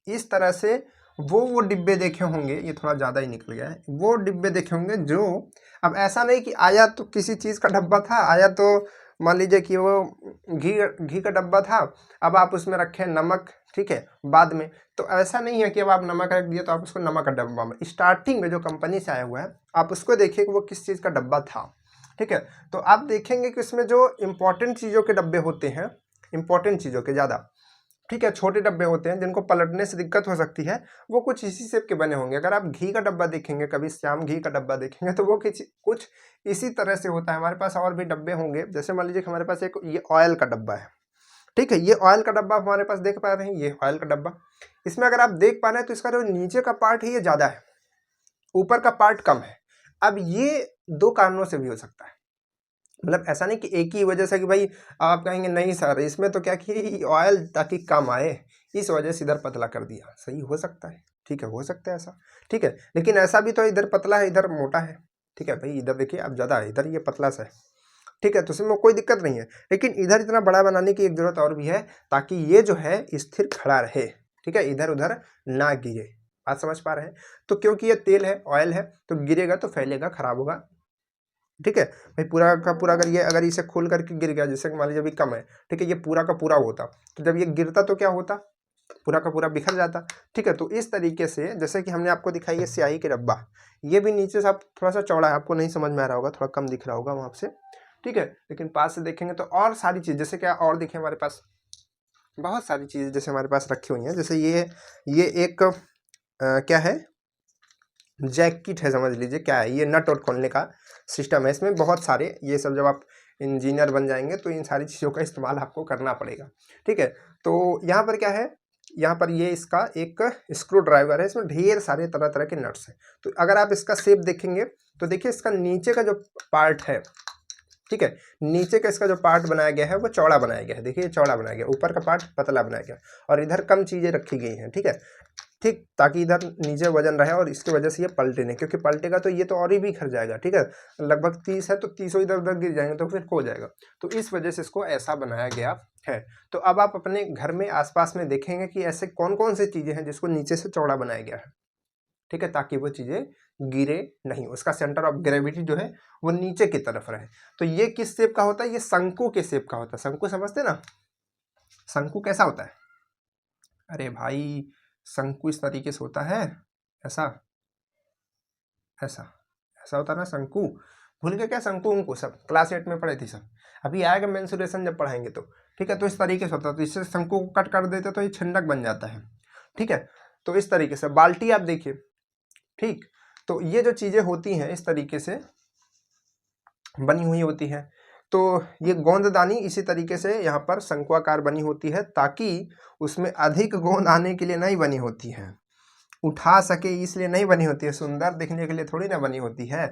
इस तरह से वो डिब्बे देखे होंगे, ये थोड़ा ज़्यादा ही निकल गया है, वो डिब्बे देखे होंगे जो, अब ऐसा नहीं कि आया तो किसी चीज़ का डब्बा था, आया तो मान लीजिए कि वो घी का डब्बा था, अब आप उसमें रखें नमक, ठीक है, बाद में, तो ऐसा नहीं है कि अब आप नमक रख दिए तो आप उसको नमक का डब्बा में, स्टार्टिंग में जो कंपनी से आया हुआ है आप उसको देखिए कि वो किस चीज़ का डब्बा था, ठीक है। तो आप देखेंगे कि उसमें जो इम्पोर्टेंट चीज़ों के डब्बे होते हैं, इम्पोर्टेंट चीज़ों के ज़्यादा, ठीक है, छोटे डब्बे होते हैं जिनको पलटने से दिक्कत हो सकती है, वो कुछ इसी शेप के बने होंगे। अगर आप घी का डब्बा देखेंगे, कभी श्याम घी का डब्बा देखेंगे, तो वो कुछ इसी तरह से होता है। हमारे पास और भी डब्बे होंगे, जैसे मान लीजिए हमारे पास एक ये ऑयल का डब्बा है, ठीक है, ये ऑयल का डब्बा हमारे पास देख पा रहे हैं, ये ऑयल का डब्बा। इसमें अगर आप देख पा रहे हैं तो इसका जो नीचे का पार्ट है ये ज़्यादा है, ऊपर का पार्ट कम है। अब ये दो कारणों से भी हो सकता है, मतलब ऐसा नहीं कि एक ही वजह से कि भाई आप कहेंगे नहीं सर इसमें तो क्या कि ऑयल ताकि कम आए इस वजह से इधर पतला कर दिया, सही हो सकता है, ठीक है, हो सकता है ऐसा, ठीक है, लेकिन ऐसा भी तो इधर पतला है इधर मोटा है, ठीक है भाई, इधर देखिए अब ज़्यादा है, इधर ये पतला सा है, ठीक है, तो उसमें कोई दिक्कत नहीं है, लेकिन इधर इतना बड़ा बनाने की एक ज़रूरत और भी है ताकि ये जो है स्थिर खड़ा रहे, ठीक है, इधर उधर ना गिरे। बात समझ पा रहे हैं? तो क्योंकि ये तेल है, ऑयल है, तो गिरेगा तो फैलेगा, खराब होगा, ठीक है भाई। पूरा का पूरा अगर इसे खोल करके गिर गया, जैसे मान लीजिए अभी कम है, ठीक है, ये पूरा का पूरा होता, तो जब ये गिरता तो क्या होता, पूरा का पूरा बिखर जाता, ठीक है। तो इस तरीके से जैसे कि हमने आपको दिखाई है स्याही के डब्बा, ये भी नीचे से आप थोड़ा सा चौड़ा है, आपको नहीं समझ में आ रहा होगा, थोड़ा कम दिख रहा होगा वहाँ से, ठीक है, लेकिन पास से देखेंगे तो और सारी चीज़, जैसे क्या और देखें हमारे पास बहुत सारी चीज़ें जैसे हमारे पास रखी हुई हैं, जैसे ये एक क्या है, जैकेट है, समझ लीजिए क्या है, ये नट और खोलने का सिस्टम है, इसमें बहुत सारे, ये सब जब आप इंजीनियर बन जाएंगे तो इन सारी चीज़ों का इस्तेमाल आपको करना पड़ेगा, ठीक है। तो यहाँ पर क्या है, यहाँ पर ये इसका एक स्क्रू ड्राइवर है, इसमें ढेर सारे तरह तरह के नट्स हैं। तो अगर आप इसका शेप देखेंगे तो देखिए इसका नीचे का जो पार्ट है, ठीक है, नीचे का इसका जो पार्ट बनाया गया है वो चौड़ा बनाया गया है, देखिए चौड़ा बनाया गया, ऊपर का पार्ट पतला बनाया गया, और इधर कम चीज़ें रखी गई हैं, ठीक है, ठीक, ताकि इधर नीचे वजन रहे और इसकी वजह से ये पलटे नहीं, क्योंकि पलटेगा तो ये तो और ही बिखर जाएगा, ठीक है, लगभग 30 है तो 30 इधर उधर गिर जाएंगे तो फिर हो जाएगा, तो इस वजह से इसको ऐसा बनाया गया है। तो अब आप अपने घर में आसपास में देखेंगे कि ऐसे कौन कौन सी चीज़ें हैं जिसको नीचे से चौड़ा बनाया गया है, ठीक है, ताकि वो चीज़ें गिरे नहीं, उसका सेंटर ऑफ ग्रेविटी जो है वो नीचे की तरफ रहे। तो ये किस शेप का होता है, ये शंकु के शेप का होता है, शंकु समझते ना, शंकु कैसा होता है, अरे भाई शंकु इस तरीके से होता है, ऐसा ऐसा ऐसा होता है ना शंकु, भूल गए क्या, शंकु उनको सब क्लास 8 में पढ़े थे सब, अभी आएगा मेंसुरेशन जब पढ़ाएंगे तो, ठीक है। तो इस तरीके से होता है, तो इससे शंकु को कट कर देते तो ये छिंडक बन जाता है, ठीक है। तो इस तरीके से बाल्टी आप देखिए, ठीक, तो ये जो चीज़ें होती हैं इस तरीके से बनी हुई होती है, तो ये गोंददानी इसी तरीके से यहाँ पर शंक्वाकार बनी होती है, ताकि उसमें अधिक गोंद आने के लिए नहीं बनी होती है, उठा सके इसलिए नहीं बनी होती है, सुंदर दिखने के लिए थोड़ी ना बनी होती है।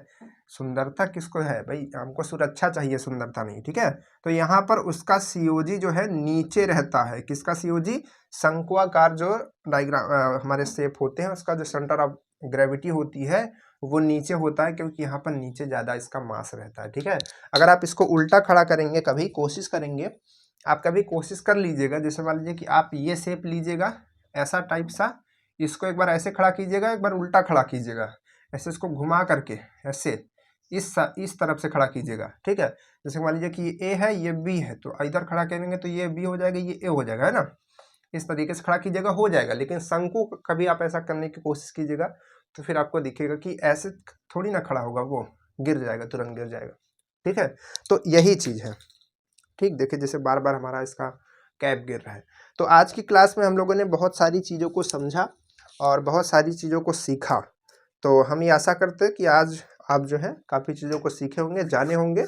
सुंदरता किसको है भाई, हमको सुरक्षा चाहिए, सुंदरता नहीं, ठीक है। तो यहाँ पर उसका सीओजी जो है नीचे रहता है, किसका सीओजी, शंक्वाकार जो डायग्राम हमारे शेप होते हैं उसका जो सेंटर ऑफ ग्रेविटी होती है वो नीचे होता है, क्योंकि यहाँ पर नीचे ज़्यादा इसका मास रहता है, ठीक है। अगर आप इसको उल्टा खड़ा करेंगे, कभी कोशिश करेंगे, आप कभी कोशिश कर लीजिएगा, जैसे मान लीजिए कि आप ये शेप लीजिएगा ऐसा टाइप सा, इसको एक बार ऐसे खड़ा कीजिएगा, एक बार उल्टा खड़ा कीजिएगा, ऐसे इसको घुमा करके ऐसे इस तरफ से खड़ा कीजिएगा, ठीक है। जैसे मान लीजिए कि ये ए है ये बी है, तो इधर खड़ा करेंगे तो ये बी हो जाएगा, ये ए हो जाएगा, है ना, इस तरीके से खड़ा कीजिएगा, हो जाएगा। लेकिन शंकु कभी आप ऐसा करने की कोशिश कीजिएगा तो फिर आपको दिखेगा कि ऐसे थोड़ी ना खड़ा होगा, वो गिर जाएगा, तुरंत गिर जाएगा, ठीक है। तो यही चीज़ है, ठीक, देखिए जैसे बार बार हमारा इसका कैप गिर रहा है। तो आज की क्लास में हम लोगों ने बहुत सारी चीज़ों को समझा और बहुत सारी चीज़ों को सीखा, तो हम ये आशा करते हैं कि आज आप जो है काफ़ी चीज़ों को सीखे होंगे, जाने होंगे,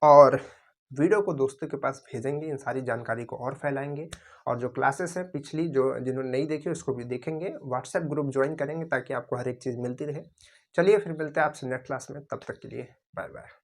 और वीडियो को दोस्तों के पास भेजेंगे, इन सारी जानकारी को और फैलाएंगे, और जो क्लासेस हैं पिछली जो जिन्होंने नहीं देखी उसको भी देखेंगे, व्हाट्सएप ग्रुप ज्वाइन करेंगे ताकि आपको हर एक चीज़ मिलती रहे। चलिए फिर मिलते हैं आपसे नेक्स्ट क्लास में, तब तक के लिए बाय बाय।